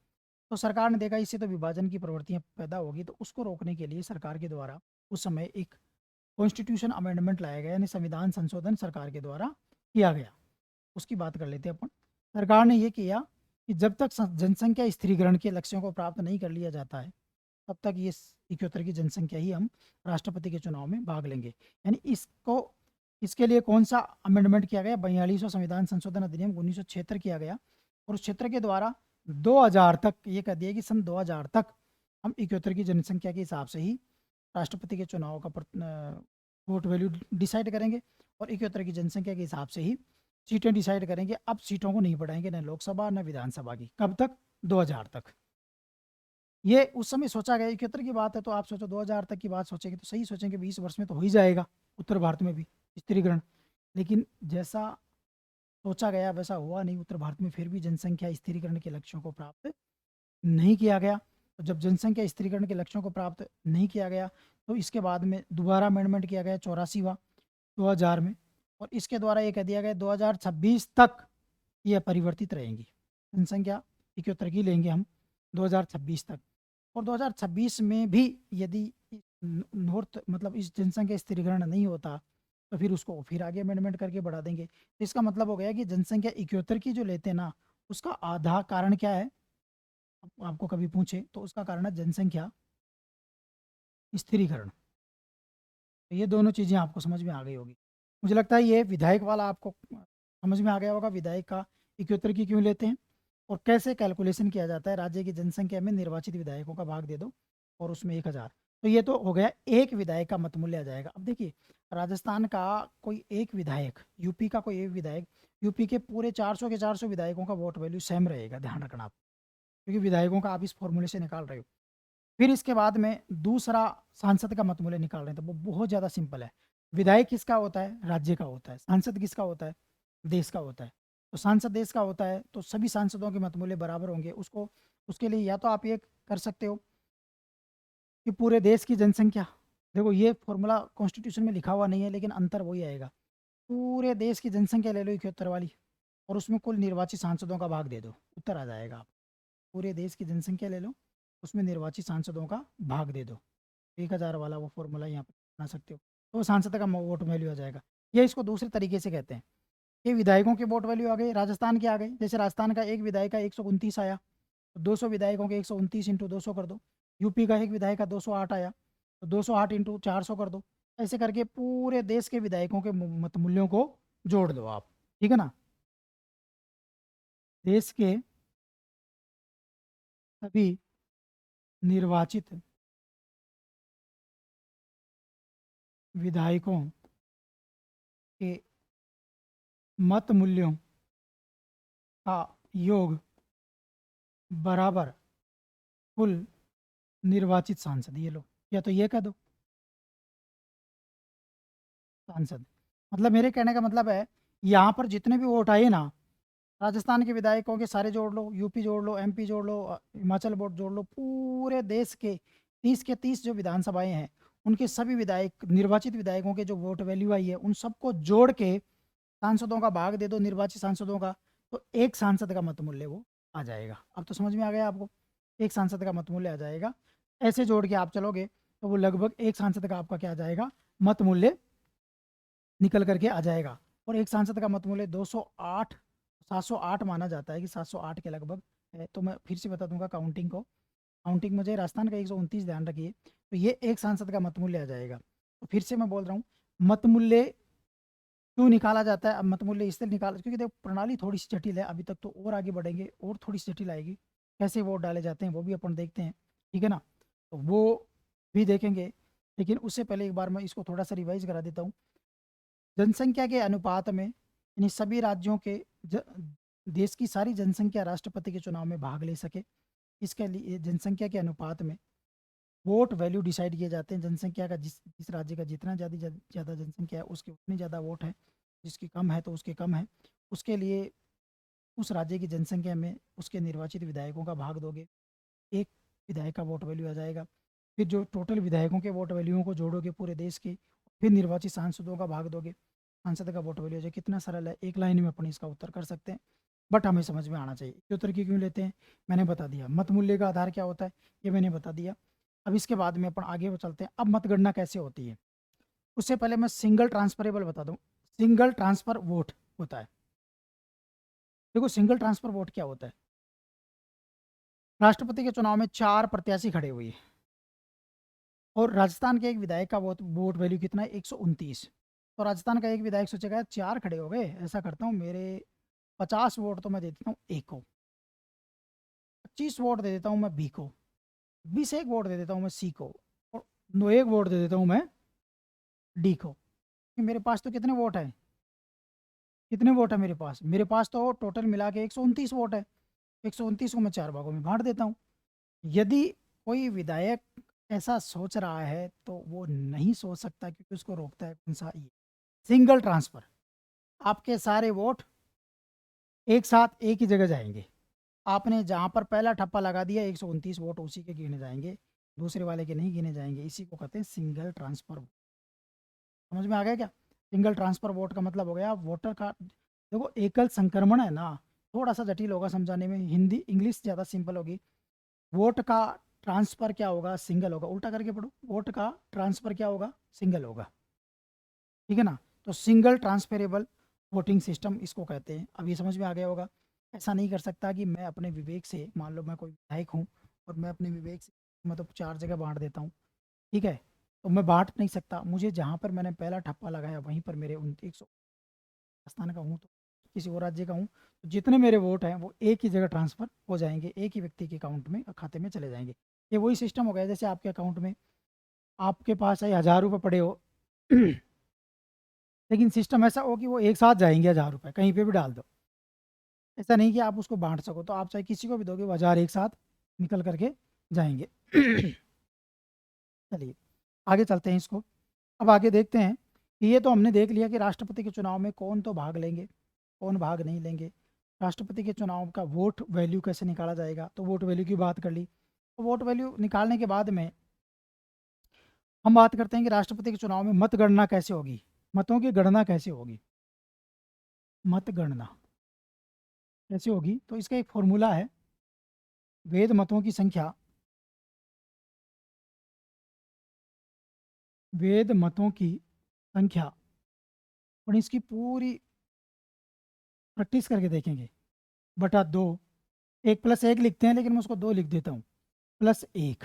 तो सरकार ने देखा इससे तो विभाजन की प्रवृत्तियाँ पैदा होगी, तो उसको रोकने के लिए सरकार के द्वारा उस समय एक कॉन्स्टिट्यूशन अमेंडमेंट लाया गया, यानी संविधान संशोधन सरकार के द्वारा किया गया। उसकी बात कर लेते हैं अपन। सरकार ने ये किया कि जब तक जनसंख्या स्थिरीकरण के लक्ष्यों को प्राप्त नहीं कर लिया जाता है, तब तक ये 71 की जनसंख्या ही हम राष्ट्रपति के चुनाव में भाग लेंगे। यानी इसके लिए कौन सा अमेंडमेंट किया गया? 42वां संविधान संशोधन अधिनियम 1976 किया गया, और उस क्षेत्र के द्वारा 2000 तक ये कह दिया कि सन 2000 तक हम 71 की जनसंख्या के हिसाब से ही राष्ट्रपति के चुनाव का वोट वैल्यू डिसाइड करेंगे, और 71 की जनसंख्या के हिसाब से ही सीटें डिसाइड करेंगे। अब सीटों को नहीं बढ़ाएंगे, न लोकसभा न विधानसभा की। कब तक? 2000 तक। ये उस समय सोचा गया। 71 की बात है तो आप सोचो 2000 तक की बात सोचेंगे तो सही सोचेंगे 20 वर्ष में तो हो ही जाएगा उत्तर भारत में भी स्थिरीकरण। लेकिन जैसा सोचा गया वैसा हुआ नहीं। उत्तर भारत में फिर भी जनसंख्या स्थिरीकरण के लक्ष्यों को प्राप्त नहीं किया गया। तो जब जनसंख्या स्थिरीकरण के लक्ष्यों को प्राप्त नहीं किया गया तो इसके बाद में दोबारा अमेंडमेंट किया गया 84वां 2000 में, और इसके द्वारा ये कह दिया गया 2026 तक ये अपरिवर्तित रहेंगी। जनसंख्या 71 की लेंगे हम 2026 तक, और 2026 में भी यदि नॉर्थ मतलब इस जनसंख्या स्थिरीकरण नहीं होता तो फिर उसको फिर आगे अमेंडमेंट करके बढ़ा देंगे। तो इसका मतलब हो गया कि जनसंख्या 71 की जो लेते हैं ना, उसका आधा कारण क्या है? आपको कभी पूछे तो उसका कारण है जनसंख्या स्थिरीकरण। तो ये दोनों चीज़ें आपको समझ में आ गई होगी। मुझे लगता है ये विधायक वाला आपको समझ में आ गया होगा, विधायक का 71 की क्यों लेते हैं और कैसे कैलकुलेशन किया जाता है। राज्य की जनसंख्या में निर्वाचित विधायकों का भाग दे दो और उसमें 1000। तो ये तो हो गया एक विधायक का मत मूल्य आ जाएगा। अब देखिए राजस्थान का कोई एक विधायक, यूपी का कोई एक विधायक, यूपी के पूरे 400 के 400 विधायकों का वोट वैल्यू सेम रहेगा, ध्यान रखना आप, क्योंकि विधायकों का आप इस फॉर्मूले से निकाल रहे हो। फिर इसके बाद में दूसरा सांसद का मत मूल्य निकाल रहे हैं, तो वो बहुत ज़्यादा सिंपल है। विधायक किसका होता है? राज्य का होता है। सांसद किसका होता है? देश का होता है। तो सांसद देश का होता है तो सभी सांसदों के मत मूल्य बराबर होंगे। उसको उसके लिए या तो आप ये कर सकते हो कि पूरे देश की जनसंख्या, देखो ये फॉर्मूला कॉन्स्टिट्यूशन में लिखा हुआ नहीं है लेकिन अंतर वही आएगा। पूरे देश की जनसंख्या ले लो 71 वाली, और उसमें कुल निर्वाचित सांसदों का भाग दे दो, उत्तर आ जाएगा। आप पूरे देश की जनसंख्या ले लो, उसमें निर्वाचित सांसदों का भाग दे दो, 1000 वाला वो फॉर्मूला यहाँ पर बना सकते हो, तो सांसद का वोट वैल्यू आ जाएगा। ये इसको दूसरे तरीके से कहते हैं कि विधायकों के वोट वैल्यू आ गई, राजस्थान के आ गई। जैसे राजस्थान का एक विधायक का 129 आया, तो 200 विधायकों के 129 इंटू 200 कर दो। यूपी का एक विधायक का 208 आया, तो 208 इंटू 400 कर दो। ऐसे करके पूरे देश के विधायकों के मत मूल्यों को जोड़ दो आप, ठीक है ना। देश के सभी निर्वाचित विधायकों के मत मूल्यों का योग बराबर कुल निर्वाचित सांसद। ये लो, या तो ये कह दो सांसद, मतलब मेरे कहने का मतलब है यहाँ पर जितने भी वोट आए ना, राजस्थान के विधायकों के सारे जोड़ लो, यूपी जोड़ लो, एमपी जोड़ लो, हिमाचल बोर्ड जोड़ लो, पूरे देश के 30 के 30 जो विधानसभाएं हैं उनके सभी विधायक, निर्वाचित विधायकों के जो वोट वैल्यू आई है उन सबको जोड़ के सांसदों का भाग दे दो, निर्वाचित सांसदों का, तो एक सांसद का मत मूल्य वो आ जाएगा। अब तो समझ में आ गया आपको, एक सांसद का मत मूल्य आ जाएगा। ऐसे जोड़ के आप चलोगे तो वो लगभग एक सांसद का आपका क्या आ जाएगा, मत मूल्य निकल करके आ जाएगा। और एक सांसद का मत मूल्य 208 708 माना जाता है कि 708 के लगभग है। तो मैं फिर से बता दूंगा काउंटिंग को, काउंटिंग मुझे राजस्थान का 129 ध्यान रखिए, तो ये एक सांसद का मत मूल्य आ जाएगा। तो फिर से मैं बोल रहा हूँ, मत मूल्य क्यों निकाला जाता है? अब मत मूल्य इसलिए निकाला क्योंकि देखो प्रणाली थोड़ी सी जटिल है, अभी तक तो और आगे बढ़ेंगे और थोड़ी सी जटिल आएगी। कैसे वोट डाले जाते हैं वो भी अपन देखते हैं, ठीक है ना, तो वो भी देखेंगे। लेकिन उससे पहले एक बार मैं इसको थोड़ा सा रिवाइज करा देता हूँ। जनसंख्या के अनुपात में यानी सभी राज्यों के देश की सारी जनसंख्या राष्ट्रपति के चुनाव में भाग ले सके, इसके लिए जनसंख्या के अनुपात में वोट वैल्यू डिसाइड किए जाते हैं। जनसंख्या का जिस राज्य का जितना ज़्यादा जनसंख्या है उसके उतनी ज़्यादा वोट है, जिसकी कम है तो उसके कम है। उसके लिए उस राज्य की जनसंख्या में उसके निर्वाचित विधायकों का भाग दोगे, एक विधायक का वोट वैल्यू आ जाएगा। फिर जो टोटल विधायकों के वोट वैल्यूओं को जोड़ोगे पूरे देश के, फिर निर्वाचित सांसदों का भाग दोगे, सांसद का वोट वैल्यू आ जाएगा। कितना सरल है, एक लाइन में अपन इसका उत्तर कर सकते हैं। बट हमें समझ में आना चाहिए क्यों तरीके क्यों लेते हैं, मैंने बता दिया। मत मूल्य का आधार क्या होता है ये मैंने बता दिया। अब इसके बाद में अपन आगे चलते हैं। अब मतगणना कैसे होती है उससे पहले मैं सिंगल ट्रांसफरेबल बता दूं। सिंगल ट्रांसफर वोट होता है। देखो सिंगल ट्रांसफर वोट क्या होता है। राष्ट्रपति के चुनाव में 4 प्रत्याशी खड़े हुए हैं और राजस्थान के एक विधायक का वोट वोट वैल्यू कितना है 129। तो राजस्थान का एक विधायक सोचेगा 4 खड़े हो गए, ऐसा करता हूँ मेरे 50 वोट तो मैं दे देता हूँ ए को, 25 वोट दे देता हूँ मैं बी को, 20 एक वोट दे देता हूँ मैं सी को, और 9 एक वोट दे देता हूँ मैं डी को। मेरे पास तो कितने वोट हैं, कितने वोट है मेरे पास तो टोटल मिला के 129 वोट है। 129 को मैं 4 भागों में बांट देता हूँ। यदि कोई विधायक ऐसा सोच रहा है तो वो नहीं सोच सकता क्योंकि उसको रोकता है कौन सा, ये सिंगल ट्रांसफर। आपके सारे वोट एक साथ एक ही जगह जाएंगे। आपने जहां पर पहला ठप्पा लगा दिया 129 वोट उसी के गिने जाएंगे, दूसरे वाले के नहीं गिने जाएंगे। इसी को कहते हैं सिंगल ट्रांसफर। समझ में आ गया क्या। सिंगल ट्रांसफर वोट का मतलब हो गया वोटर का, देखो एकल संक्रमण है ना, थोड़ा सा जटिल होगा समझाने में, हिंदी इंग्लिश ज़्यादा सिंपल होगी। वोट का ट्रांसफर क्या होगा, सिंगल होगा। उल्टा करके पढ़ो, वोट का ट्रांसफर क्या होगा, सिंगल होगा। ठीक है ना। तो सिंगल ट्रांसफरेबल वोटिंग सिस्टम इसको कहते हैं। अब ये समझ में आ गया होगा। ऐसा नहीं कर सकता कि मैं अपने विवेक से, मान लो मैं कोई विधायक हूँ और मैं अपने विवेक से मतलब 4 जगह बांट देता हूँ, ठीक है। तो मैं बांट नहीं सकता, मुझे जहाँ पर मैंने पहला ठप्पा लगाया वहीं पर मेरे 100 स्थान का हूँ तो किसी और राज्य का हूँ, तो जितने मेरे वोट हैं वो एक ही जगह ट्रांसफर हो जाएंगे, एक ही व्यक्ति के अकाउंट में खाते में चले जाएंगे। ये वही सिस्टम हो गया जैसे आपके अकाउंट में आपके पास है 1000 रुपये पड़े हो लेकिन सिस्टम ऐसा हो कि वो एक साथ जाएंगे 1000 रुपये, कहीं पे भी डाल दो। ऐसा नहीं कि आप उसको बांट सको, तो आप चाहे किसी को भी दोगे वो 1000 एक साथ निकल करके जाएंगे चलिए आगे चलते हैं इसको। अब आगे देखते हैं कि ये तो हमने देख लिया कि राष्ट्रपति के चुनाव में कौन तो भाग लेंगे, कौन भाग नहीं लेंगे। राष्ट्रपति के चुनाव का वोट वैल्यू कैसे निकाला जाएगा, तो वोट वैल्यू की बात कर ली। तो वोट वैल्यू निकालने के बाद में हम बात करते हैं कि राष्ट्रपति के चुनाव में मतगणना कैसे होगी, मतों की गणना कैसे होगी। मतगणना कैसे होगी, तो इसका एक फॉर्मूला है, वेद मतों की संख्या, वेद मतों की संख्या, और इसकी पूरी प्रैक्टिस करके देखेंगे, बटा 2। 1+1 लिखते हैं लेकिन मैं उसको 2 लिख देता हूँ, +1।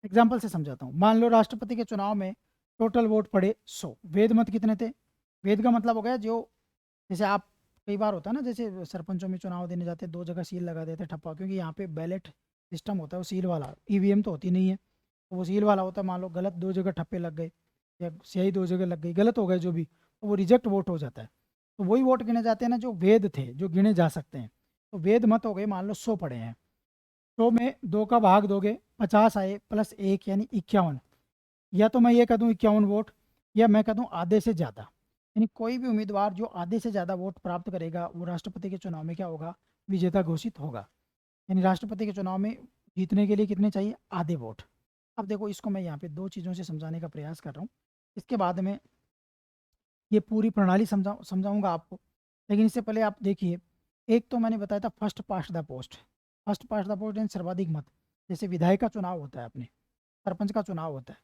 एग्जाम्पल से समझाता हूँ। मान लो राष्ट्रपति के चुनाव में टोटल वोट पड़े 100, वेद मत कितने थे। वेद का मतलब हो गया जो, जैसे आप कई बार होता है ना, जैसे सरपंचों में चुनाव देने जाते 2 जगह सील लगा देते ठप्पा, क्योंकि यहाँ पे बैलेट सिस्टम होता है वो सील वाला, ईवीएम तो होती नहीं है, तो वो सील वाला होता है। मान लो गलत 2 जगह ठप्पे लग गए या स्याही 2 जगह लग गई, गलत हो गए जो भी, तो वो रिजेक्ट वोट हो जाता है। तो वही वोट गिने जाते हैं ना जो वेद थे, जो गिने जा सकते हैं। तो वेद मत हो गए, मान लो 100 पड़े हैं, 100 में 2 का भाग दोगे 50 आए, +1 यानी 51। या तो मैं ये कह दूँ 51 वोट, या मैं कह दूँ आधे से ज़्यादा, यानी कोई भी उम्मीदवार जो आधे से ज़्यादा वोट प्राप्त करेगा वो राष्ट्रपति के चुनाव में क्या होगा, विजेता घोषित होगा। यानी राष्ट्रपति के चुनाव में जीतने के लिए कितने चाहिए, आधे वोट। अब देखो इसको मैं यहाँ पे 2 चीज़ों से समझाने का प्रयास कर रहा हूँ, इसके बाद में ये पूरी प्रणाली समझाऊंगा आपको। लेकिन इससे पहले आप देखिए, एक तो मैंने बताया था first past the post, first past the post यानी सर्वाधिक मत। जैसे विधायक का चुनाव होता है, अपने सरपंच का चुनाव होता है,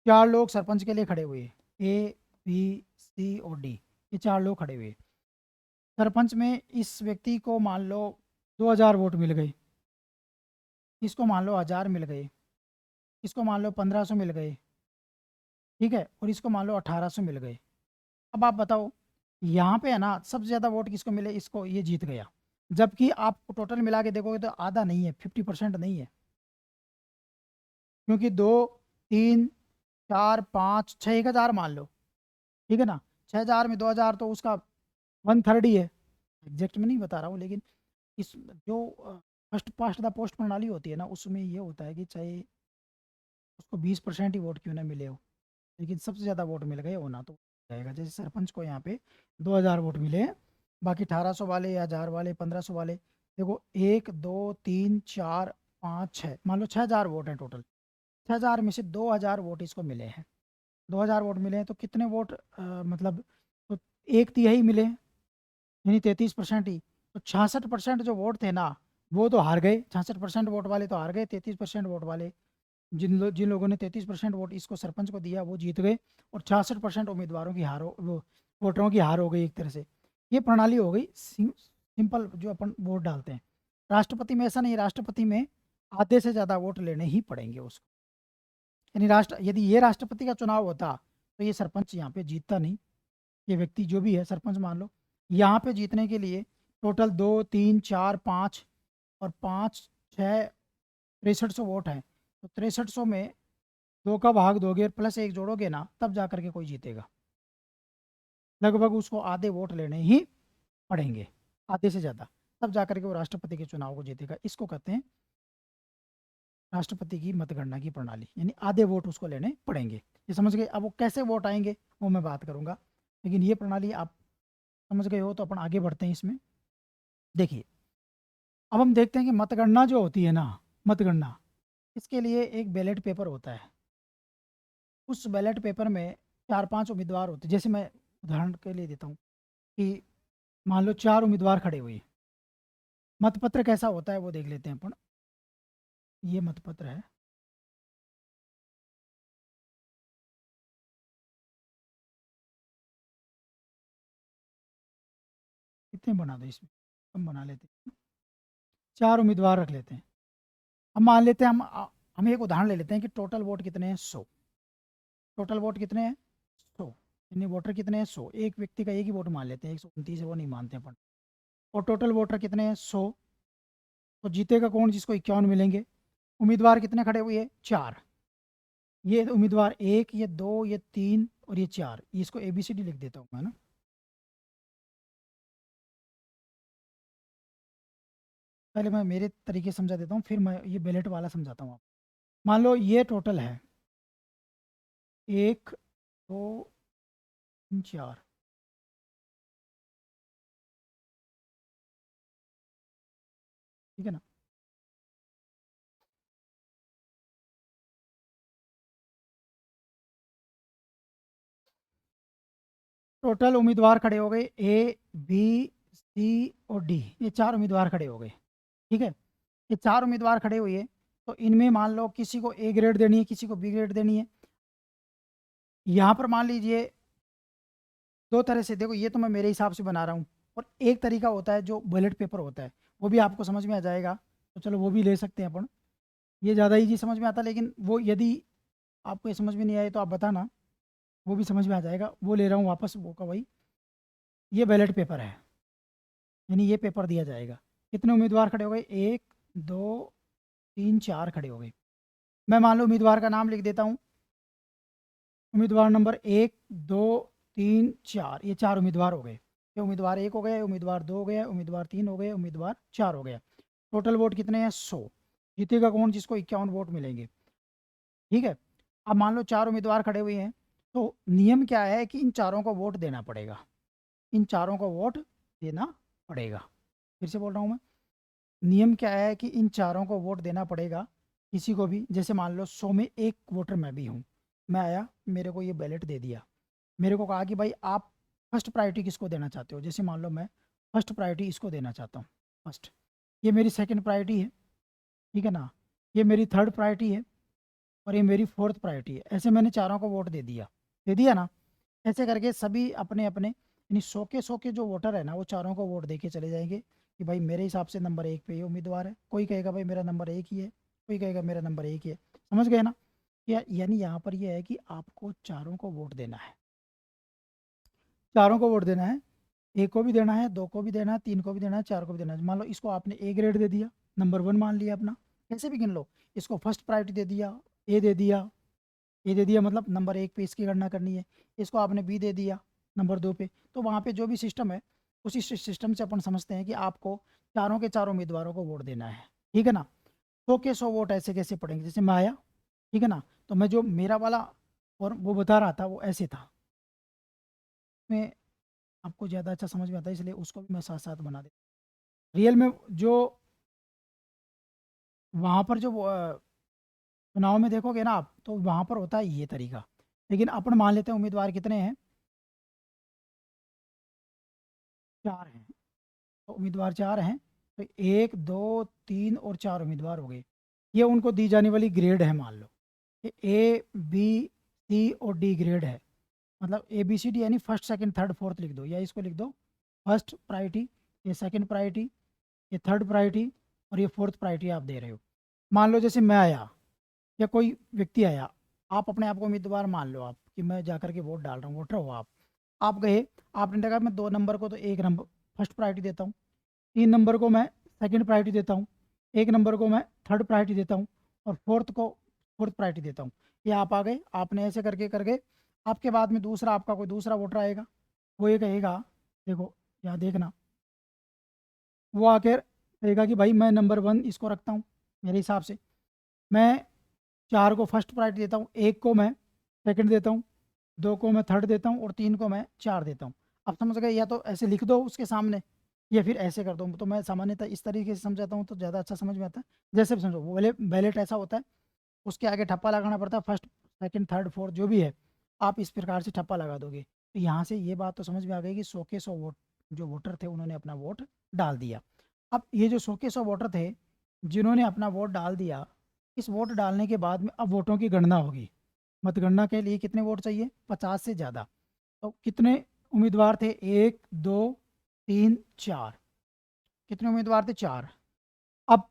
4 लोग सरपंच के लिए खड़े हुए हैं, ए बी सी और डी, ये 4 लोग खड़े हुए। सरपंच में इस व्यक्ति को मान लो 2000 वोट मिल गए, इसको मान लो 1000 मिल गए, इसको मान लो 1500 मिल गए, ठीक है, और इसको मान लो 1800 मिल गए। अब आप बताओ, यहाँ पे है ना सबसे ज़्यादा वोट किसको मिले, इसको, ये जीत गया। जबकि आप टोटल मिला के देखोगे तो आधा नहीं है, 50% नहीं है, क्योंकि 2 3 4 5 6, 1000 मान लो, ठीक है ना। 6000 में 2000 तो उसका 1/3 ही है। एग्जैक्ट में नहीं बता रहा हूँ, लेकिन इस जो फर्स्ट पास्ट द पोस्ट प्रणाली होती है ना, उसमें ये होता है कि चाहे उसको 20% ही वोट क्यों ना मिले हो, लेकिन सबसे ज़्यादा वोट मिल गए होना तो जाएगा। जैसे सरपंच को यहाँ पे 2000 वोट मिले हैं, बाकी 1800 वाले या 1000 वाले 1500 वाले, देखो 1 2 3 4 5 6, मान लो 6000 वोट हैं टोटल। 6000 में से 2000 वोट इसको मिले हैं, 2000 वोट मिले हैं तो कितने वोट मतलब, तो 1/3 मिले हैं, यानी 33% ही। तो 66% जो वोट थे ना वो तो हार गए, 66% वोट वाले तो हार गए, 33% वोट वाले जिन लोगों ने 33% वोट इसको सरपंच को दिया वो जीत गए, और 66% उम्मीदवारों की हार वो वोटरों की हार हो गई एक तरह से। ये प्रणाली हो गई सिंपल जो अपन वोट डालते हैं। राष्ट्रपति में ऐसा नहीं, राष्ट्रपति में आधे से ज़्यादा वोट लेने ही पड़ेंगे उसको। यानी यदि ये राष्ट्रपति का चुनाव होता तो ये सरपंच यहाँ पे जीतता नहीं। ये व्यक्ति जो भी है सरपंच मान लो, यहाँ पे जीतने के लिए टोटल 2 3 4 5 और 5 6 6300 वोट हैं। तो 6300 में 2 का भाग दोगे प्लस 1 जोड़ोगे ना, तब जा करके कोई जीतेगा। लगभग उसको आधे वोट लेने ही पड़ेंगे, आधे से ज़्यादा, तब जा करके वो राष्ट्रपति के चुनाव को जीतेगा। इसको कहते हैं राष्ट्रपति की मतगणना की प्रणाली, यानी आधे वोट उसको लेने पड़ेंगे। ये समझ गए? अब वो कैसे वोट आएंगे वो मैं बात करूंगा, लेकिन ये प्रणाली आप समझ गए हो तो अपन आगे बढ़ते हैं इसमें। देखिए, अब हम देखते हैं कि मतगणना जो होती है ना, मतगणना, इसके लिए एक बैलेट पेपर होता है। उस बैलेट पेपर में 4 5 उम्मीदवार होते हैं। जैसे मैं उदाहरण के लिए देता हूँ कि मान लो 4 उम्मीदवार खड़े हुए। मतपत्र कैसा होता है वो देख लेते हैं अपन। ये मतपत्र है। कितने बना दो इसमें, कम बना लेते हैं। 4 उम्मीदवार रख लेते हैं। अब मान लेते हैं हम एक उदाहरण ले लेते हैं कि टोटल वोट कितने हैं, 100। टोटल वोट कितने हैं, 100। यानी वोटर कितने हैं, 100। एक व्यक्ति का एक ही वोट मान लेते हैं, 129 है वो नहीं मानते अपन। और टोटल वोटर कितने हैं, 100। तो जीतेगा कौन, जिसको 51 मिलेंगे। उम्मीदवार कितने खड़े हुए हैं, 4। ये उम्मीदवार 1, ये 2, ये 3 और ये 4। इसको ABCD लिख देता हूँ मैं ना। पहले मैं मेरे तरीके से समझा देता हूँ, फिर मैं ये बैलेट वाला समझाता हूँ आप। मान लो ये टोटल है 1 2 3 4। ठीक है ना। टोटल उम्मीदवार खड़े हो गए A B C और D। ये 4 उम्मीदवार खड़े हो गए। ठीक है। ये 4 उम्मीदवार खड़े हुए हैं। तो इनमें मान लो किसी को A ग्रेड देनी है, किसी को B ग्रेड देनी है। यहाँ पर मान लीजिए दो तरह से, देखो ये तो मैं मेरे हिसाब से बना रहा हूँ, और एक तरीका होता है जो बैलेट पेपर होता है, वो भी आपको समझ में आ जाएगा। तो चलो वो भी ले सकते हैं अपन। ये ज़्यादा ईजी समझ में आता है, लेकिन वो यदि आपको ये समझ में नहीं आए तो आप बताना, वो भी समझ में आ जाएगा। वो ले रहा हूँ वापस वो का वही। ये बैलेट पेपर है, यानी ये पेपर दिया जाएगा। कितने उम्मीदवार खड़े हो गए, 1 2 3 4 खड़े हो गए। मैं मान लो उम्मीदवार का नाम लिख देता हूँ। उम्मीदवार नंबर 1 2 3 4, ये 4 उम्मीदवार हो गए। ये उम्मीदवार 1 हो गए, उम्मीदवार 2 हो गए, उम्मीदवार 3 हो गए, उम्मीदवार 4 हो गया। टोटल वोट कितने हैं, 100। जीतेगा कौन, जिसको 51 वोट मिलेंगे। ठीक है। अब मान लो 4 उम्मीदवार खड़े हुए हैं, तो नियम क्या है कि इन चारों को वोट देना पड़ेगा। इन चारों को वोट देना पड़ेगा। फिर से बोल रहा हूँ मैं, नियम क्या है कि इन चारों को वोट देना पड़ेगा। किसी को भी, जैसे मान लो 100 में एक वोटर मैं भी हूँ। मैं आया, मेरे को ये बैलेट दे दिया। मेरे को कहा कि भाई आप फर्स्ट प्रायोरिटी किसको देना चाहते हो। जैसे मान लो मैं फर्स्ट प्रायोरिटी इसको देना चाहता हूँ, फर्स्ट। ये मेरी सेकंड प्रायोरिटी है। ठीक है ना। ये मेरी थर्ड प्रायोरिटी है, और ये मेरी फोर्थ प्रायोरिटी है। ऐसे मैंने चारों को वोट दे दिया ना। ऐसे करके सभी अपने अपने, यानी 100 के जो वोटर है ना, वो चारों को वोट दे के चले जाएंगे कि भाई मेरे हिसाब से नंबर 1 पे ये उम्मीदवार है। कोई कहेगा भाई मेरा नंबर 1 ही है, कोई कहेगा मेरा नंबर 1 ही है। समझ गए ना। यानी यहाँ पर ये है कि आपको चारों को वोट देना है। चारों को वोट देना है। एक को भी देना है, 2 को भी देना है, 3 को भी देना है, 4 को भी देना है। मान लो इसको आपने A ग्रेड दे दिया, नंबर 1 मान लिया अपना, कैसे भी गिन लो। इसको फर्स्ट प्रायोरिटी दे दिया, ए दे दिया। ए दे दिया मतलब नंबर 1 पे इसकी गणना करनी है। इसको आपने B दे दिया नंबर 2 पे। तो वहाँ पे जो भी सिस्टम है, उसी सिस्टम से अपन समझते हैं कि आपको चारों के चारों उम्मीदवारों को वोट देना है। ठीक है ना। 100 के 100 वोट ऐसे कैसे पड़ेंगे, जैसे मैं आया, ठीक है ना, तो मैं जो मेरा वाला और वो बता रहा था वो ऐसे था। मैं आपको ज़्यादा अच्छा समझ में आता है, इसलिए उसको भी मैं साथ साथ बना दे। रियल में जो वहाँ पर जो चुनाव में देखोगे ना आप, तो वहाँ पर होता है ये तरीका। लेकिन अपन मान लेते हैं उम्मीदवार कितने हैं, 4 हैं। तो उम्मीदवार 4 हैं, तो 1 2 3 और 4 उम्मीदवार हो गए। ये उनको दी जाने वाली ग्रेड है, मान लो कि ए बी सी और डी ग्रेड है। मतलब ए बी सी डी यानी फर्स्ट सेकंड थर्ड फोर्थ लिख दो, या इसको लिख दो फर्स्ट प्रायोरिटी, ये सेकंड प्रायोरिटी, ये थर्ड प्रायोरिटी और ये फोर्थ प्रायोरिटी आप दे रहे हो। मान लो जैसे मैं आया या कोई व्यक्ति आया, आप अपने आप को उम्मीदवार मान लो, आप कि मैं जाकर के वोट डाल रहा हूँ, वोटर हो आप गए, आपने देखा मैं 2 नंबर को तो 1 नंबर फर्स्ट प्रायोरिटी देता हूँ, 3 नंबर को मैं सेकंड प्रायोरिटी देता हूँ, 1 नंबर को मैं थर्ड प्रायोरिटी देता हूँ और फोर्थ को फोर्थ प्रायोरिटी देता हूँ। ये आप आ गए, आपने ऐसे करके करके आपके बाद में दूसरा आपका कोई दूसरा वोटर आएगा, वो ये कहेगा, देखो यहाँ देखना, वो आकर कहेगा कि भाई मैं नंबर 1 इसको रखता हूँ, मेरे हिसाब से मैं 4 को फर्स्ट प्रायोरिटी देता हूँ, 1 को मैं सेकंड देता हूँ, 2 को मैं थर्ड देता हूँ और 3 को मैं 4 देता हूँ। अब समझ गए, या तो ऐसे लिख दो उसके सामने या फिर ऐसे कर दो। तो मैं सामान्यतः इस तरीके से समझाता हूँ तो ज़्यादा अच्छा समझ में आता है। जैसे भी समझो, वो बैलेट ऐसा होता है, उसके आगे ठप्पा लगाना पड़ता है, फर्स्ट सेकंड थर्ड फोर्थ जो भी है, आप इस प्रकार से ठप्पा लगा दोगे। तो यहाँ से ये बात तो समझ में आ गई कि 100 के 100 वोट जो वोटर थे उन्होंने अपना वोट डाल दिया। अब ये जो 100 के 100 वोटर थे जिन्होंने अपना वोट डाल दिया, इस वोट डालने के बाद में अब वोटों की गणना होगी। मतगणना के लिए कितने वोट चाहिए? 50 से ज़्यादा। तो कितने उम्मीदवार थे? 1 2 3 4। कितने उम्मीदवार थे? 4। अब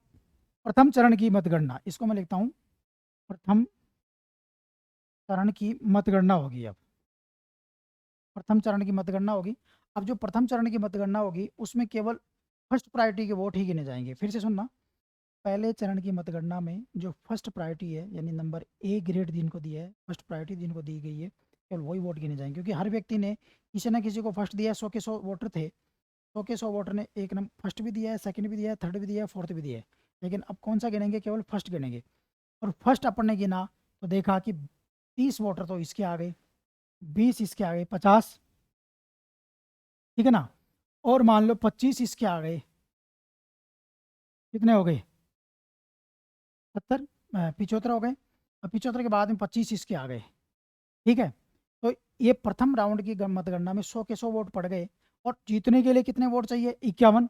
प्रथम चरण की मतगणना, इसको मैं लिखता हूँ प्रथम चरण की मतगणना होगी। अब प्रथम चरण की मतगणना होगी। अब जो प्रथम चरण की मतगणना होगी उसमें केवल फर्स्ट प्रायोरिटी के वोट ही गिने जाएंगे। फिर से सुनना, पहले चरण की मतगणना में जो फर्स्ट प्रायोरिटी है यानी नंबर ए ग्रेड जिनको दिया है, फर्स्ट प्रायोरिटी जिनको दी गई है, केवल वही वोट गिने जाएंगे, क्योंकि हर व्यक्ति ने किसी न किसी को फर्स्ट दिया है। 100 के 100 वोटर थे, 100 के 100 वोटर ने एक नंबर फर्स्ट भी दिया है, सेकंड भी दिया है, थर्ड भी दिया है, फोर्थ भी दिया है। लेकिन अब कौन सा गिनेंगे? केवल फर्स्ट गिनेंगे। और फर्स्ट अपन ने गिना तो देखा कि 30 वोटर तो इसके आ गए, 20 इसके आ गए, 50, ठीक है ना, और मान लो 25 इसके आ गए, कितने हो गए? 70, 75 हो गए। और 75 के बाद में 25 इसके आ गए, ठीक है। तो ये प्रथम राउंड की मतगणना में 100 के 100 वोट पड़ गए। और जीतने के लिए कितने वोट चाहिए? 51।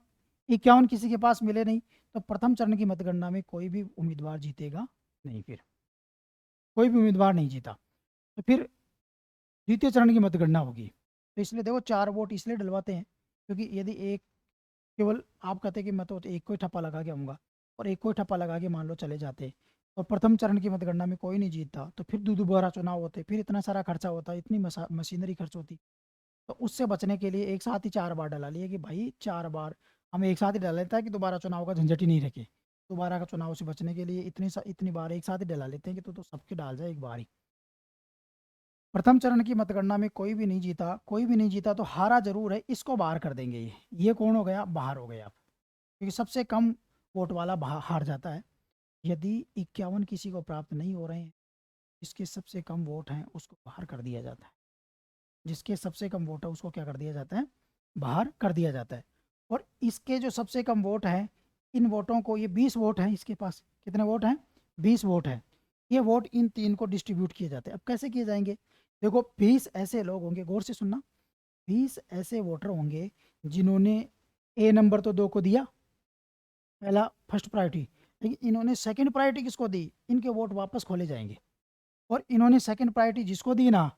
51 किसी के पास मिले नहीं, तो प्रथम चरण की मतगणना में कोई भी उम्मीदवार जीतेगा नहीं। फिर कोई भी उम्मीदवार नहीं जीता, तो फिर द्वितीय चरण की मतगणना होगी। तो इसलिए देखो 4 वोट इसलिए डलवाते हैं क्योंकि यदि एक केवल आप कहते कि मैं तो एक को ही ठप्पा लगा के आऊँगा और एक को ही ठप्पा लगा के मान लो चले जाते और प्रथम चरण की मतगणना में कोई नहीं जीतता, तो फिर दोबारा चुनाव होते, फिर इतना सारा खर्चा होता, इतनी मशीनरी खर्च होती। तो उससे बचने के लिए एक साथ ही 4 बार डला लिया कि भाई 4 बार हम एक साथ ही डला लेता है कि दोबारा चुनाव का झंझट ही नहीं रखे। दोबारा का चुनाव से बचने के लिए इतनी बार एक साथ ही डला लेते हैं कि तो सबके डाल जाए एक बार ही। प्रथम चरण की मतगणना में कोई भी नहीं जीता, कोई भी नहीं जीता तो हारा जरूर है, इसको बाहर कर देंगे। ये कौन हो गया? बाहर हो गया। क्योंकि सबसे कम वोट वाला हार जाता है। यदि 51 किसी को प्राप्त नहीं हो रहे हैं, जिसके सबसे कम वोट हैं उसको बाहर कर दिया जाता है। जिसके सबसे कम वोट है उसको क्या कर दिया जाता है? बाहर कर दिया जाता है। और इसके जो सबसे कम वोट हैं, इन वोटों को, ये 20 वोट हैं इसके पास, कितने वोट हैं? 20 वोट हैं। ये वोट इन 3 को डिस्ट्रीब्यूट किए जाते हैं। अब कैसे किए जाएंगे? देखो 20 ऐसे लोग होंगे, गौर से सुनना, 20 ऐसे वोटर होंगे जिन्होंने ए नंबर तो 2 को दिया, पहला फर्स्ट प्रायोरिटी, लेकिन इन्होंने सेकंड प्रायोरिटी किसको दी? इनके वोट वापस खोले जाएंगे। और इन्होंने सेकंड प्रायोरिटी जिसको दी ना,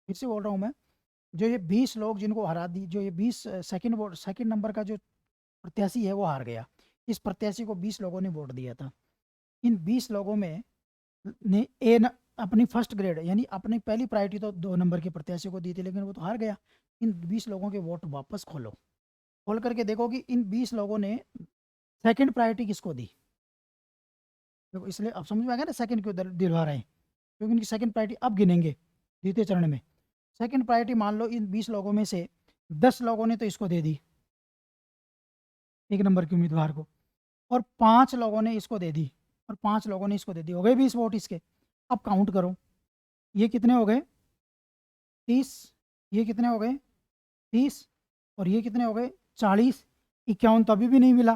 फिर से बोल रहा हूँ मैं, जो ये 20 लोग जिनको हरा दी, जो ये 20 सेकंड वोट सेकंड नंबर का जो प्रत्याशी है वो हार गया। इस प्रत्याशी को 20 लोगों ने वोट दिया था। इन 20 लोगों में ने अपनी फर्स्ट ग्रेड यानी अपनी पहली प्रायोरिटी तो 2 नंबर के प्रत्याशी को दी थी, लेकिन वो तो हार गया। इन 20 लोगों के वोट वापस खोलो, खोल करके देखो कि इन 20 लोगों ने सेकंड प्रायोरिटी किसको दी। देखो इसलिए अब समझ में आ गया ना सेकंड क्यों दिलवा रहे हैं, क्योंकि उनकी सेकंड प्रायोरिटी अब गिनेंगे द्वितीय चरण में। सेकंड प्रायोरिटी मान लो इन 20 लोगों में से 10 लोगों ने तो इसको दे दी, 1 नंबर के उम्मीदवार को, और 5 लोगों ने इसको दे दी, और 5 लोगों ने इसको दे दी, हो गए 20 वोट इसके। अब काउंट करो, ये कितने हो गए? 30। ये कितने हो गए? 30। और ये कितने हो गए? 40। 51 तो अभी भी नहीं मिला,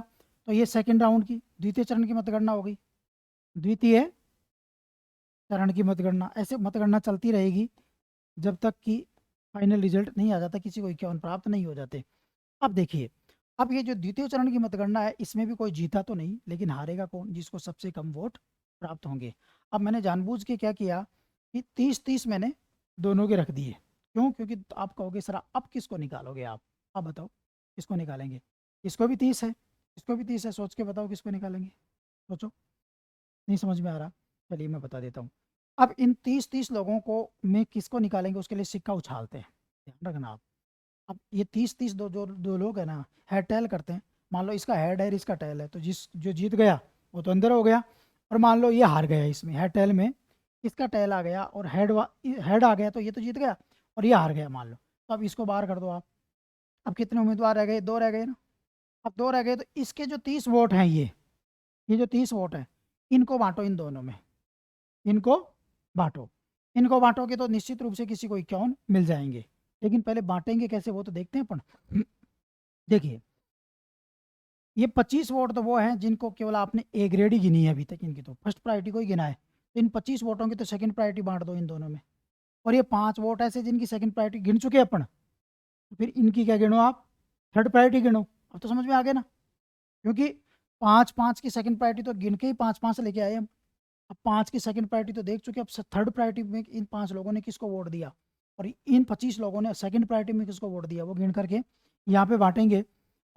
तो ये सेकंड राउंड की द्वितीय चरण की मतगणना हो गई। द्वितीय चरण की मतगणना, ऐसे मतगणना चलती रहेगी जब तक कि फाइनल रिजल्ट नहीं आ जाता, किसी को 51 प्राप्त नहीं हो जाते। अब देखिए, अब ये जो द्वितीय चरण की मतगणना है, इसमें भी कोई जीता तो नहीं, लेकिन हारेगा कौन? जिसको सबसे कम वोट प्राप्त होंगे। अब मैंने जानबूझ के क्या किया कि 30-30 मैंने दोनों के रख दिए। क्यों? क्योंकि आप कहोगे सर अब किसको निकालोगे आप बताओ किसको निकालेंगे? इसको भी 30 है, इसको भी 30 है, सोच के बताओ किसको निकालेंगे? सोचो। नहीं समझ में आ रहा? चलिए मैं बता देता हूँ। अब इन 30-30 लोगों को में किसको निकालेंगे, उसके लिए सिक्का उछालते हैं, ध्यान रखना आप। अब ये 30-30 दो लोग है ना, हेड टेल करते हैं। मान लो इसका हेड है, इसका टेल है, तो जो जीत गया वो तो अंदर हो गया। और मान लो ये हार गया, इसमें हेड टेल में इसका टेल आ गया और हेड आ गया, तो ये तो जीत गया और ये हार गया मान लो। तो अब इसको बाहर कर दो आप। अब कितने उम्मीदवार रह गए? 2 रह गए ना। अब 2 रह गए, तो इसके जो 30 वोट हैं, ये जो 30 वोट हैं, इनको बांटो इन दोनों में, इनको बांटो। इनको बांटोगे तो निश्चित रूप से किसी को 51 मिल जाएंगे। लेकिन पहले बांटेंगे कैसे वो तो देखते हैं अपन। देखिए, ये 25 वोट तो वो हैं जिनको केवल आपने ए ग्रेड ही गिनी है अभी तक, इनकी तो फर्स्ट प्रायोरिटी को ही गिना है। तो इन 25 वोटों की तो सेकंड प्रायोरिटी बांट दो इन दोनों में। और ये 5 वोट ऐसे जिनकी सेकंड प्रायोरिटी गिन चुके हैं अपन, तो फिर इनकी क्या गिनो आप? थर्ड प्रायोरिटी गिनो। अब तो समझ में आ गया ना? क्योंकि 5-5 की सेकंड प्रायोरिटी तो गिन के ही 5-5 लेके आए हम। अब 5 की सेकंड प्रायोरिटी तो देख चुके, अब थर्ड प्रायोरिटी में इन 5 लोगों ने किसको वोट दिया और इन 25 लोगों ने सेकंड प्रायोरिटी में किसको वोट दिया, वो गिन करके यहाँ पे बांटेंगे।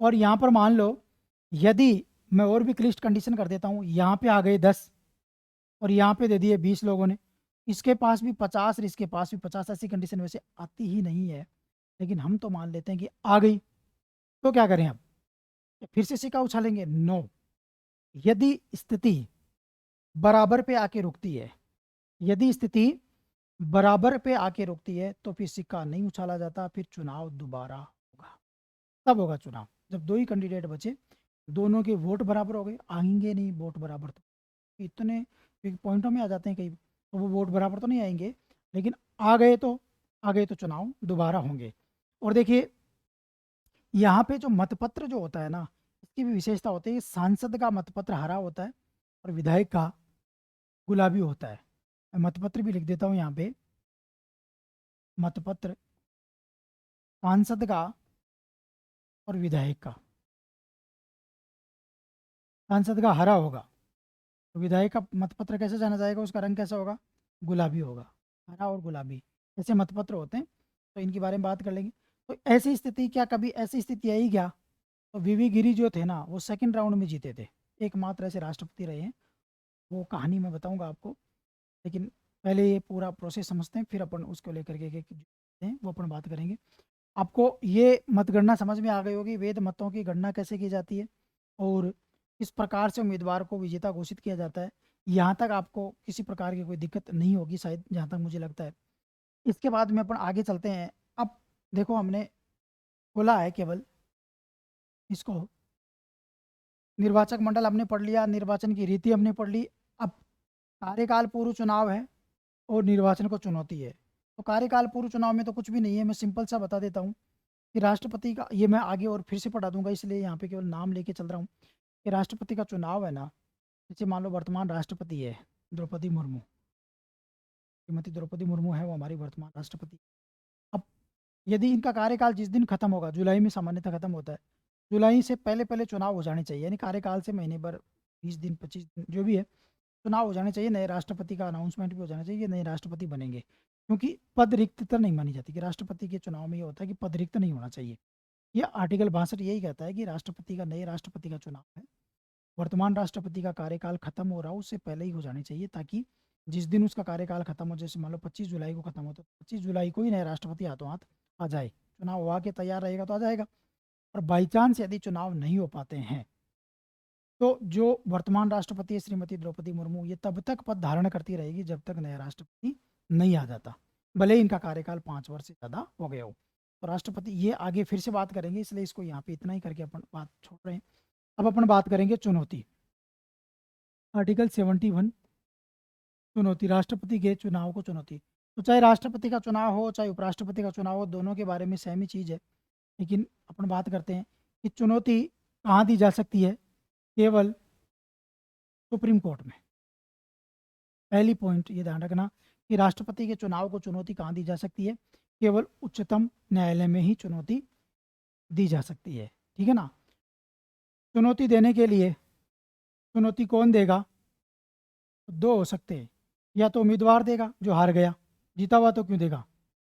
और यहाँ पर मान लो यदि मैं और भी क्लिष्ट कंडीशन कर देता हूँ, यहाँ पे आ गए 10 और यहाँ पे दे दिए 20 लोगों ने, इसके पास भी 50 और इसके पास भी 50, ऐसी कंडीशन वैसे आती ही नहीं है, लेकिन हम तो मान लेते हैं कि आ गई। तो क्या करें अब? फिर से सिक्का उछालेंगे? नो। यदि स्थिति बराबर पे आके रुकती है, यदि स्थिति बराबर पे आके रुकती है, तो फिर सिक्का नहीं उछाला जाता, फिर चुनाव दोबारा होगा। तब होगा चुनाव जब 2 ही कैंडिडेट बचे, दोनों के वोट बराबर हो गए। आएंगे नहीं वोट बराबर, तो इतने पॉइंटों में आ जाते हैं कई, तो वो वोट बराबर तो नहीं आएंगे, लेकिन आ गए तो चुनाव दोबारा होंगे। और देखिए, यहाँ पे जो मतपत्र जो होता है ना, इसकी भी विशेषता होती है। सांसद का मतपत्र हरा होता है और विधायक का गुलाबी होता है। मैं मतपत्र भी लिख देता हूँ यहाँ पे। मतपत्र सांसद का और विधायक का, सांसद का हरा होगा, तो विधायक का मतपत्र कैसे जाना जाएगा, उसका रंग कैसा होगा? गुलाबी होगा। हरा और गुलाबी ऐसे मतपत्र होते हैं, तो इनके बारे में बात कर लेंगे। तो ऐसी स्थिति, क्या कभी ऐसी स्थिति आई क्या? तो वीवी गिरी जो थे ना, वो सेकंड राउंड में जीते थे, एकमात्र ऐसे राष्ट्रपति रहे हैं। वो कहानी मैं बताऊंगा आपको, लेकिन पहले ये पूरा प्रोसेस समझते हैं, फिर अपन उसको लेकर के वो अपन बात करेंगे। आपको ये मतगणना समझ में आ गई होगी, वेद मतों की गणना कैसे की जाती है और किस प्रकार से उम्मीदवार को विजेता घोषित किया जाता है। यहाँ तक आपको किसी प्रकार की कोई दिक्कत नहीं होगी शायद, जहाँ तक मुझे लगता है। इसके बाद में अपन आगे चलते हैं। अब देखो, हमने खोला है केवल इसको, निर्वाचक मंडल हमने पढ़ लिया, निर्वाचन की रीति हमने पढ़ ली। अब कार्यकाल पूर्व चुनाव है और निर्वाचन को चुनौती है। तो कार्यकाल पूर्व चुनाव में तो कुछ भी नहीं है, मैं सिंपल सा बता देता हूँ कि राष्ट्रपति का, ये मैं आगे और फिर से पढ़ा दूंगा, इसलिए यहाँ पे केवल नाम लेके चल रहा हूँ कि राष्ट्रपति का चुनाव है ना, जैसे मान लो वर्तमान राष्ट्रपति है द्रौपदी मुर्मू, श्रीमती द्रौपदी मुर्मू है वो हमारी वर्तमान राष्ट्रपति। अब यदि इनका कार्यकाल जिस दिन खत्म होगा, जुलाई में सामान्यतः खत्म होता है, जुलाई से पहले पहले चुनाव हो जाने चाहिए, यानी कार्यकाल से महीने भर, 20 दिन 25 दिन जो भी है, चुनाव हो जाने चाहिए। नए राष्ट्रपति का अनाउंसमेंट भी हो जाना चाहिए, नए राष्ट्रपति बनेंगे। क्योंकि पद रिक्तता नहीं मानी जाती, कि राष्ट्रपति के चुनाव में ये होता है कि पद रिक्त नहीं होना चाहिए। ये आर्टिकल 62 यही कहता है कि राष्ट्रपति का, नए राष्ट्रपति का चुनाव है, वर्तमान राष्ट्रपति का कार्यकाल खत्म हो रहा हो उससे पहले ही हो जानी चाहिए, ताकि जिस दिन उसका कार्यकाल खत्म हो, जैसे मान लो 25 जुलाई को खत्म हो, तो 25 जुलाई को ही नया राष्ट्रपति हाथों हाथ आ जाए, चुनाव हुआ के तैयार रहेगा तो आ जाएगा। और बाई चांस यदि चुनाव नहीं हो पाते हैं, तो जो वर्तमान राष्ट्रपति है श्रीमती द्रौपदी मुर्मू, ये तब तक पद धारण करती रहेगी जब तक नया राष्ट्रपति नहीं आ जाता, भले ही इनका कार्यकाल 5 वर्ष से ज़्यादा हो गया हो। तो राष्ट्रपति, ये आगे फिर से बात करेंगे, इसलिए इसको यहाँ पे इतना ही करके अपन बात छोड़ रहे हैं। अब अपन बात करेंगे चुनौती, आर्टिकल 71, चुनौती, राष्ट्रपति के चुनाव को चुनौती। तो चाहे राष्ट्रपति का चुनाव हो, चाहे उपराष्ट्रपति का चुनाव हो, दोनों के बारे में सेम ही चीज़ है, लेकिन अपन बात करते हैं कि चुनौती कहाँ दी जा सकती है? केवल सुप्रीम कोर्ट में। पहली पॉइंट ये ध्यान रखना कि राष्ट्रपति के चुनाव को चुनौती कहाँ दी जा सकती है? केवल उच्चतम न्यायालय में ही चुनौती दी जा सकती है, ठीक है ना। चुनौती देने के लिए चुनौती कौन देगा? दो हो सकते हैं, या तो उम्मीदवार देगा जो हार गया, जीता हुआ तो क्यों देगा,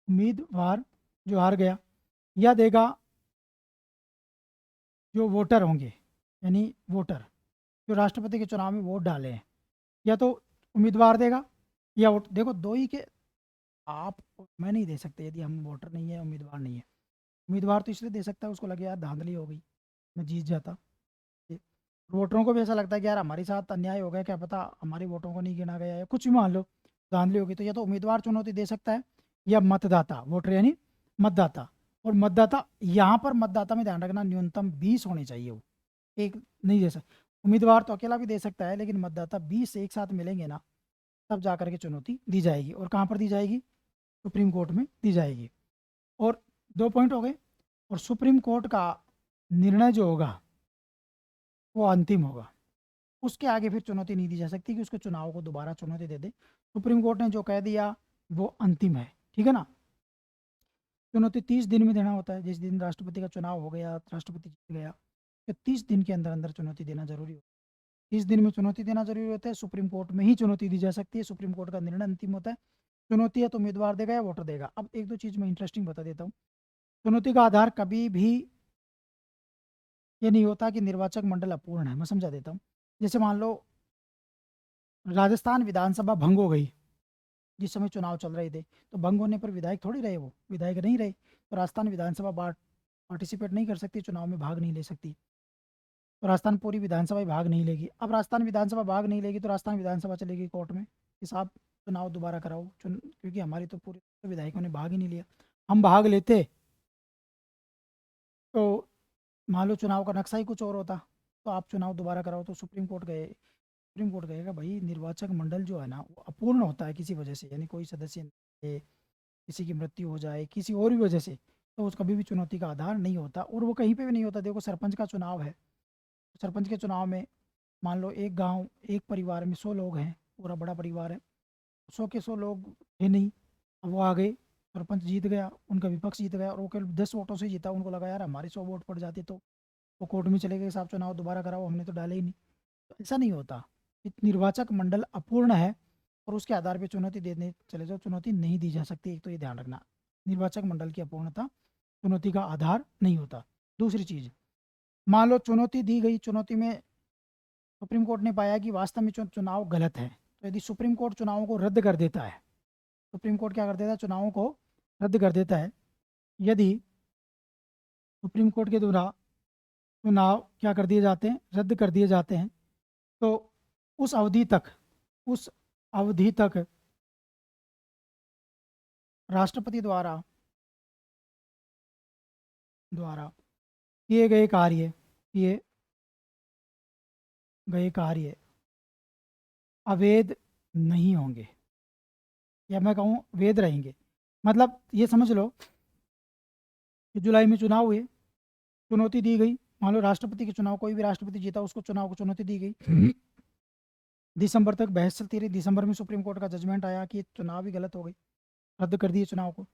उम्मीदवार जो हार गया, या देगा जो वोटर होंगे, यानी वोटर जो राष्ट्रपति के चुनाव में वोट डाले हैं, या तो उम्मीदवार देगा या वोट। देखो दो ही के, आप मैं नहीं दे सकते यदि हम वोटर नहीं है उम्मीदवार नहीं है। उम्मीदवार तो इसलिए दे सकता है उसको लगे यार धांधली हो गई, मैं जीत जाता। ये- वोटरों को भी ऐसा लगता है कि यार हमारे साथ अन्याय हो गया, क्या पता हमारे वोटों को नहीं गिना गया या कुछ भी मान लो धांधली होगी। तो या तो उम्मीदवार चुनौती दे सकता है या मतदाता, वोटर यानी मतदाता। और मतदाता, यहाँ पर मतदाता में ध्यान रखना न्यूनतम 20 होने चाहिए, वो एक नहीं दे सकता। उम्मीदवार तो अकेला भी दे सकता है, लेकिन मतदाता 20 एक साथ मिलेंगे ना, तब जा करके चुनौती दी जाएगी। और कहाँ पर दी जाएगी? सुप्रीम कोर्ट में दी जाएगी। और 2 पॉइंट हो गए। और सुप्रीम कोर्ट का निर्णय जो होगा वो अंतिम होगा, उसके आगे फिर चुनौती नहीं दी जा सकती कि उसको चुनाव को दोबारा चुनौती दे दे। सुप्रीम कोर्ट ने जो कह दिया वो अंतिम है, ठीक है ना। चुनौती 30 दिन में देना होता है। जिस दिन राष्ट्रपति का चुनाव हो गया, राष्ट्रपति जीत गया, तो 30 दिन के अंदर अंदर चुनौती देना जरूरी होता है। 30 दिन में चुनौती देना जरूरी होता है। सुप्रीम कोर्ट में ही चुनौती दी जा सकती है, सुप्रीम कोर्ट का निर्णय अंतिम होता है। चुनौती है तो उम्मीदवार देगा या वोटर देगा। अब एक दो चीज़ मैं इंटरेस्टिंग बता देता हूँ। चुनौती का आधार कभी भी ये नहीं होता कि निर्वाचक मंडल अपूर्ण है। मैं समझा देता हूँ। जैसे मान लो राजस्थान विधानसभा भंग हो गई, जिस समय चुनाव चल रहे थे, तो भंग होने पर विधायक थोड़ी रहे, वो विधायक नहीं रहे, तो राजस्थान विधानसभा पार्टिसिपेट नहीं कर सकती, चुनाव में भाग नहीं ले सकती। तो राजस्थान पूरी विधानसभा ही भाग नहीं लेगी। अब राजस्थान विधानसभा भाग नहीं लेगी तो राजस्थान विधानसभा चलेगी कोर्ट में कि साहब चुनाव दोबारा कराओ, क्योंकि हमारी तो पूरे विधायकों ने भाग ही नहीं लिया। हम भाग लेते तो मान लो चुनाव का नक्शा ही कुछ और होता, तो आप चुनाव दोबारा कराओ। तो सुप्रीम कोर्ट गए, सुप्रीम कोर्ट कहेगा भाई निर्वाचक मंडल जो है ना वो अपूर्ण होता है किसी वजह से, यानी कोई सदस्य नहीं है, किसी की मृत्यु हो जाए किसी और भी वजह से, तो उस कभी भी चुनौती का आधार नहीं होता। और वो कहीं पे भी नहीं होता। देखो सरपंच का चुनाव है, सरपंच के चुनाव में मान लो एक गांव, एक परिवार में 100 लोग हैं, पूरा बड़ा परिवार है, 100 के 100 लोग थे नहीं। अब वो आ गए, सरपंच जीत गया, उनका विपक्ष जीत गया और वो केवल 10 वोटों से जीता। उनको लगा यार हमारे 100 वोट पड़ जाते तो वो कोर्ट में चले गए, साहब चुनाव दोबारा कराओ, हमने तो डाले ही नहीं। तो ऐसा नहीं होता कि निर्वाचक मंडल अपूर्ण है और उसके आधार पर चुनौती देने चले जाओ, चुनौती नहीं दी जा सकती। एक तो ये ध्यान रखना, निर्वाचक मंडल की अपूर्णता चुनौती का आधार नहीं होता। दूसरी चीज़, मान लो चुनौती दी गई, चुनौती में सुप्रीम कोर्ट ने पाया कि वास्तव में चुनाव गलत है, तो यदि सुप्रीम कोर्ट चुनावों को रद्द कर देता है, सुप्रीम कोर्ट क्या कर देता है, चुनावों को रद्द कर देता है। यदि सुप्रीम कोर्ट के द्वारा चुनाव क्या कर दिए जाते हैं, रद्द कर दिए जाते हैं, तो उस अवधि तक, उस अवधि तक राष्ट्रपति द्वारा द्वारा किए गए कार्य, किए गए कार्य अवैध नहीं होंगे, या मैं कहूँ वैध रहेंगे। मतलब ये समझ लो कि जुलाई में चुनाव हुए, चुनौती दी गई, मान लो राष्ट्रपति के चुनाव, कोई भी राष्ट्रपति जीता उसको चुनाव को चुनौती दी गई, दिसंबर तक बहस चलती रही। दिसंबर में सुप्रीम कोर्ट का जजमेंट आया कि चुनाव ही गलत हो गई, रद्द कर दिए चुनाव को।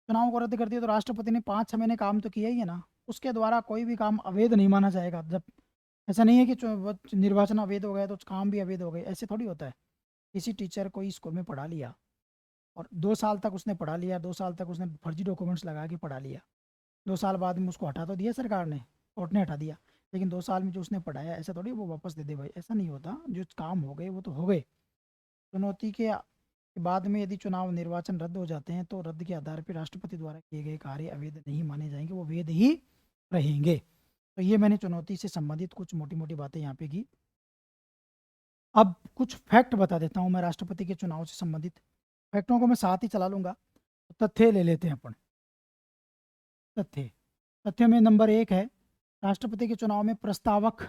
चुनाव को रद्द कर दिया तो राष्ट्रपति ने 5-6 महीने काम तो किया ही है ना, उसके द्वारा कोई भी काम अवैध नहीं माना जाएगा। जब ऐसा नहीं है कि निर्वाचन अवैध हो गया तो काम भी अवैध हो गए, ऐसे थोड़ी होता है। किसी टीचर को स्कूल में पढ़ा लिया और 2 साल तक उसने पढ़ा लिया, 2 साल तक उसने फर्जी डॉक्यूमेंट्स लगा के पढ़ा लिया, 2 साल बाद में उसको हटा तो दिया सरकार ने, कोर्ट ने हटा दिया, लेकिन 2 साल में जो उसने पढ़ाया ऐसा थोड़ी वो वापस दे दे भाई, ऐसा नहीं होता। जो काम हो गए वो तो हो गए। चुनौती के बाद में यदि चुनाव निर्वाचन रद्द हो जाते हैं तो रद्द के आधार पर राष्ट्रपति द्वारा किए गए कार्य अवैध नहीं माने जाएंगे, वो वैध ही रहेंगे। तो ये मैंने चुनौती से संबंधित कुछ मोटी मोटी बातें यहाँ पे की। अब कुछ फैक्ट बता देता हूँ मैं राष्ट्रपति के चुनाव से संबंधित। फैक्टों को मैं साथ ही चला लूँगा, तो तथ्य ले लेते हैं अपन। तथ्य, तथ्य में नंबर 1 है, राष्ट्रपति के चुनाव में प्रस्तावक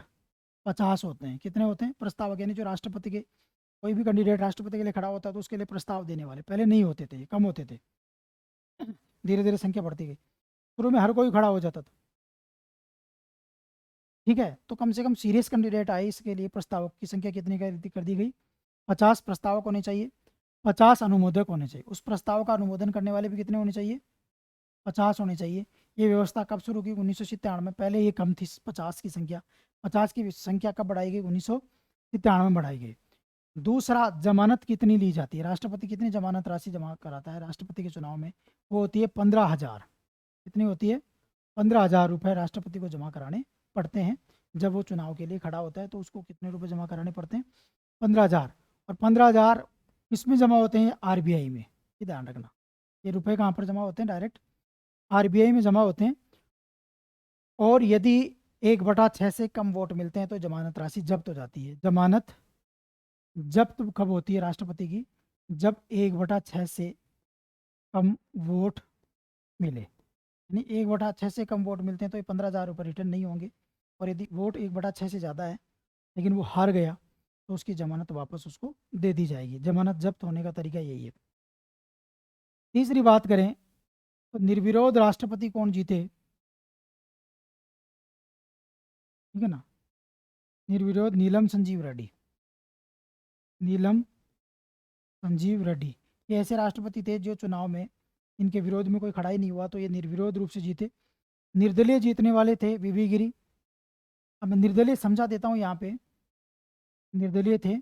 50 होते हैं। कितने होते हैं? प्रस्तावक, यानी जो राष्ट्रपति के, कोई भी कैंडिडेट राष्ट्रपति के लिए खड़ा होता है तो उसके लिए प्रस्ताव देने वाले, पहले नहीं होते थे, कम होते थे, धीरे धीरे संख्या बढ़ती गई। शुरू में हर कोई खड़ा हो जाता था, ठीक है। तो कम से कम सीरियस कैंडिडेट आए, इसके लिए प्रस्तावक की संख्या कितनी कर दी गई? 50 प्रस्तावक होने चाहिए, 50 अनुमोदक होने चाहिए। उस प्रस्ताव का अनुमोदन करने वाले भी कितने होने चाहिए? 50 होने चाहिए। ये व्यवस्था कब शुरू की? 1997 में। पहले ये कम थी 50 की संख्या, 50 की संख्या कब बढ़ाई गई? 1993 में बढ़ाई गई। दूसरा, जमानत कितनी ली जाती है? राष्ट्रपति कितनी जमानत राशि जमा कराता है राष्ट्रपति के चुनाव में? वो होती है 15,000। कितनी होती है? 15,000 रुपये राष्ट्रपति को जमा कराने पड़ते हैं। जब वो चुनाव के लिए खड़ा होता है तो उसको कितने रुपए जमा कराने पड़ते हैं? 15,000। और 15,000 किसमें जमा होते हैं? आरबीआई में। ये ध्यान रखना, ये रुपए कहाँ पर जमा होते हैं? डायरेक्ट आरबीआई में जमा होते हैं। और यदि 1/6 से कम वोट मिलते हैं तो जमानत राशि जब्त हो जाती है। जमानत जब्त कब होती है राष्ट्रपति की? जब 1/6 से कम वोट मिले। यानी 1/6 से कम वोट मिलते हैं तो ये 15,000 रुपये रिटर्न नहीं होंगे। और यदि वोट 1/6 से ज़्यादा है लेकिन वो हार गया तो उसकी जमानत वापस उसको दे दी जाएगी। जमानत जब्त होने का तरीका यही है। तीसरी बात करें तो निर्विरोध राष्ट्रपति कौन जीते? ठीक है ना, निर्विरोध नीलम संजीव रेड्डी। नीलम संजीव रेड्डी ये ऐसे राष्ट्रपति थे जो चुनाव में इनके विरोध में कोई खड़ा ही नहीं हुआ, तो ये निर्विरोध रूप से जीते। निर्दलीय जीतने वाले थे वीवी गिरी। अब मैं निर्दलीय समझा देता हूँ यहाँ पे। निर्दलीय थे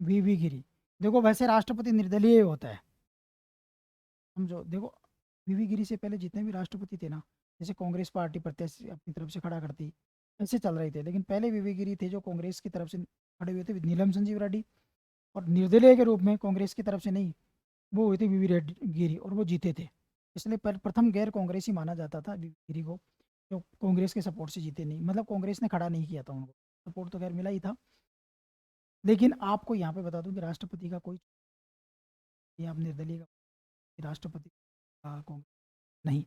वीवी गिरी। देखो वैसे राष्ट्रपति निर्दलीय होता है, समझो। देखो वीवी गिरी से पहले जितने भी राष्ट्रपति थे ना, जैसे कांग्रेस पार्टी प्रत्याशी अपनी तरफ से खड़ा करती, ऐसे चल रहे थे। लेकिन पहले वीवी गिरी थे जो कांग्रेस की तरफ से खड़े हुए थे, नीलम संजीव रेड्डी। और निर्दलीय के रूप में कांग्रेस की तरफ से नहीं, वो हुई थी वीवी रेड्डी गिरी, और वो जीते थे। इसलिए प्रथम गैर कांग्रेसी माना जाता था वीवी गिरी को, जो कांग्रेस के सपोर्ट से जीते नहीं, मतलब कांग्रेस ने खड़ा नहीं किया था उनको, सपोर्ट तो खैर मिला ही था। लेकिन आपको यहाँ पे बता दूं कि राष्ट्रपति का कोई, ये आप निर्दलीय का राष्ट्रपति का नहीं,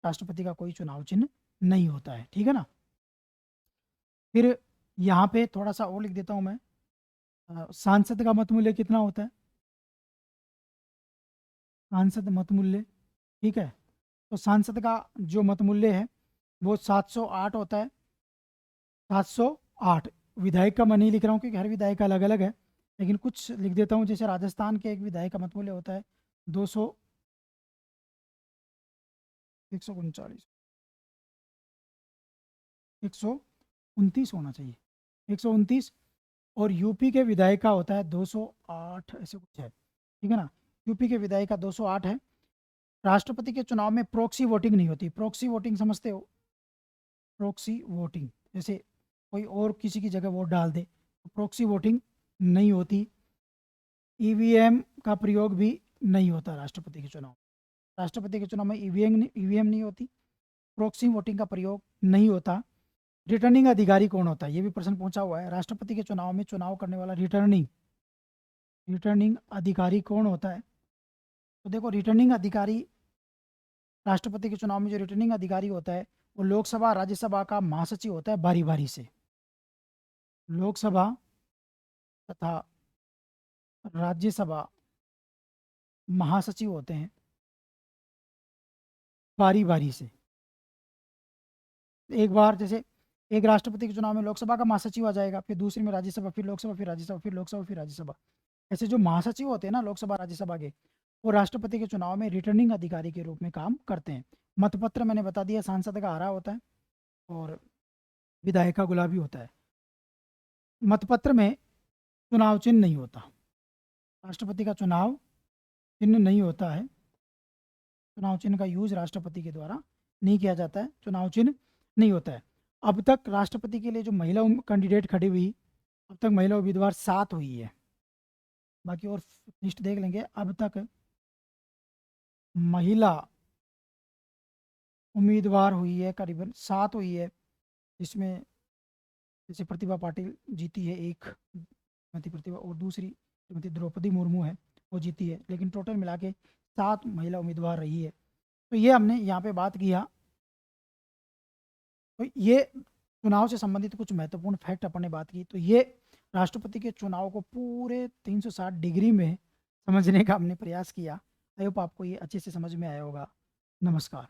राष्ट्रपति का कोई चुनाव चिन्ह नहीं होता है। ठीक है ना। फिर यहाँ पे थोड़ा सा और लिख देता हूँ मैं। सांसद का मत मूल्य कितना होता है? सांसद मत मूल्य, ठीक है, तो सांसद का जो मत मूल्य है वो 708 होता है। 708। विधायक का मैं नहीं लिख रहा हूँ क्योंकि हर विधायक का अलग अलग है, लेकिन कुछ लिख देता हूँ। जैसे राजस्थान के एक विधायक का मत मूल्य होता है 200 139 129 होना चाहिए, 129। और यूपी के विधायक का होता है 208, ऐसे कुछ है। ठीक है ना, यूपी के विधायक का 208 है। राष्ट्रपति के चुनाव में प्रॉक्सी वोटिंग नहीं होती। प्रॉक्सी वोटिंग समझते हो? प्रॉक्सी वोटिंग, जैसे कोई और किसी की जगह वोट डाल दे, तो प्रॉक्सी वोटिंग नहीं होती। ईवीएम का प्रयोग भी नहीं होता राष्ट्रपति के चुनाव। राष्ट्रपति के चुनाव में ईवीएम नहीं होती, प्रॉक्सी वोटिंग का प्रयोग नहीं होता। रिटर्निंग अधिकारी कौन होता है? ये भी प्रश्न पूछा हुआ है। राष्ट्रपति के चुनाव में चुनाव करने वाला रिटर्निंग अधिकारी कौन होता है? तो देखो, रिटर्निंग अधिकारी, राष्ट्रपति के चुनाव में जो रिटर्निंग अधिकारी होता है वो लोकसभा राज्यसभा का महासचिव होता है, बारी बारी से। लोकसभा तथा राज्यसभा महासचिव होते हैं बारी बारी से। एक बार जैसे एक राष्ट्रपति के चुनाव में लोकसभा का महासचिव आ जाएगा, फिर दूसरी में राज्यसभा, फिर लोकसभा, फिर राज्यसभा, फिर लोकसभा, फिर राज्यसभा। ऐसे जो महासचिव होते हैं ना लोकसभा राज्यसभा के, वो राष्ट्रपति के चुनाव में रिटर्निंग अधिकारी के रूप में काम करते हैं। मतपत्र मैंने बता दिया, सांसद का हरा होता है और विधायक का गुलाबी होता है। मतपत्र में चुनाव चिन्ह नहीं होता, राष्ट्रपति का चुनाव चिन्ह नहीं होता है। चुनाव चिन्ह का यूज राष्ट्रपति के द्वारा नहीं किया जाता है, चुनाव चिन्ह नहीं होता है। अब तक राष्ट्रपति के लिए जो महिला कैंडिडेट खड़ी हुई, अब तक महिला उम्मीदवार 7 हुई है। बाकी और लिस्ट देख लेंगे। अब तक महिला उम्मीदवार हुई है करीबन 7 हुई है, जिसमें जैसे प्रतिभा पाटिल जीती है एक, श्रीमती प्रतिभा, और दूसरी श्रीमती द्रौपदी मुर्मू है, वो जीती है। लेकिन टोटल मिला के 7 महिला उम्मीदवार रही है। तो ये हमने यहाँ पे बात किया। तो ये चुनाव से संबंधित कुछ महत्वपूर्ण फैक्ट अपन ने बात की। तो ये राष्ट्रपति के चुनाव को पूरे 360 डिग्री में समझने का हमने प्रयास किया। आई होप आपको ये अच्छे से समझ में आया होगा। नमस्कार।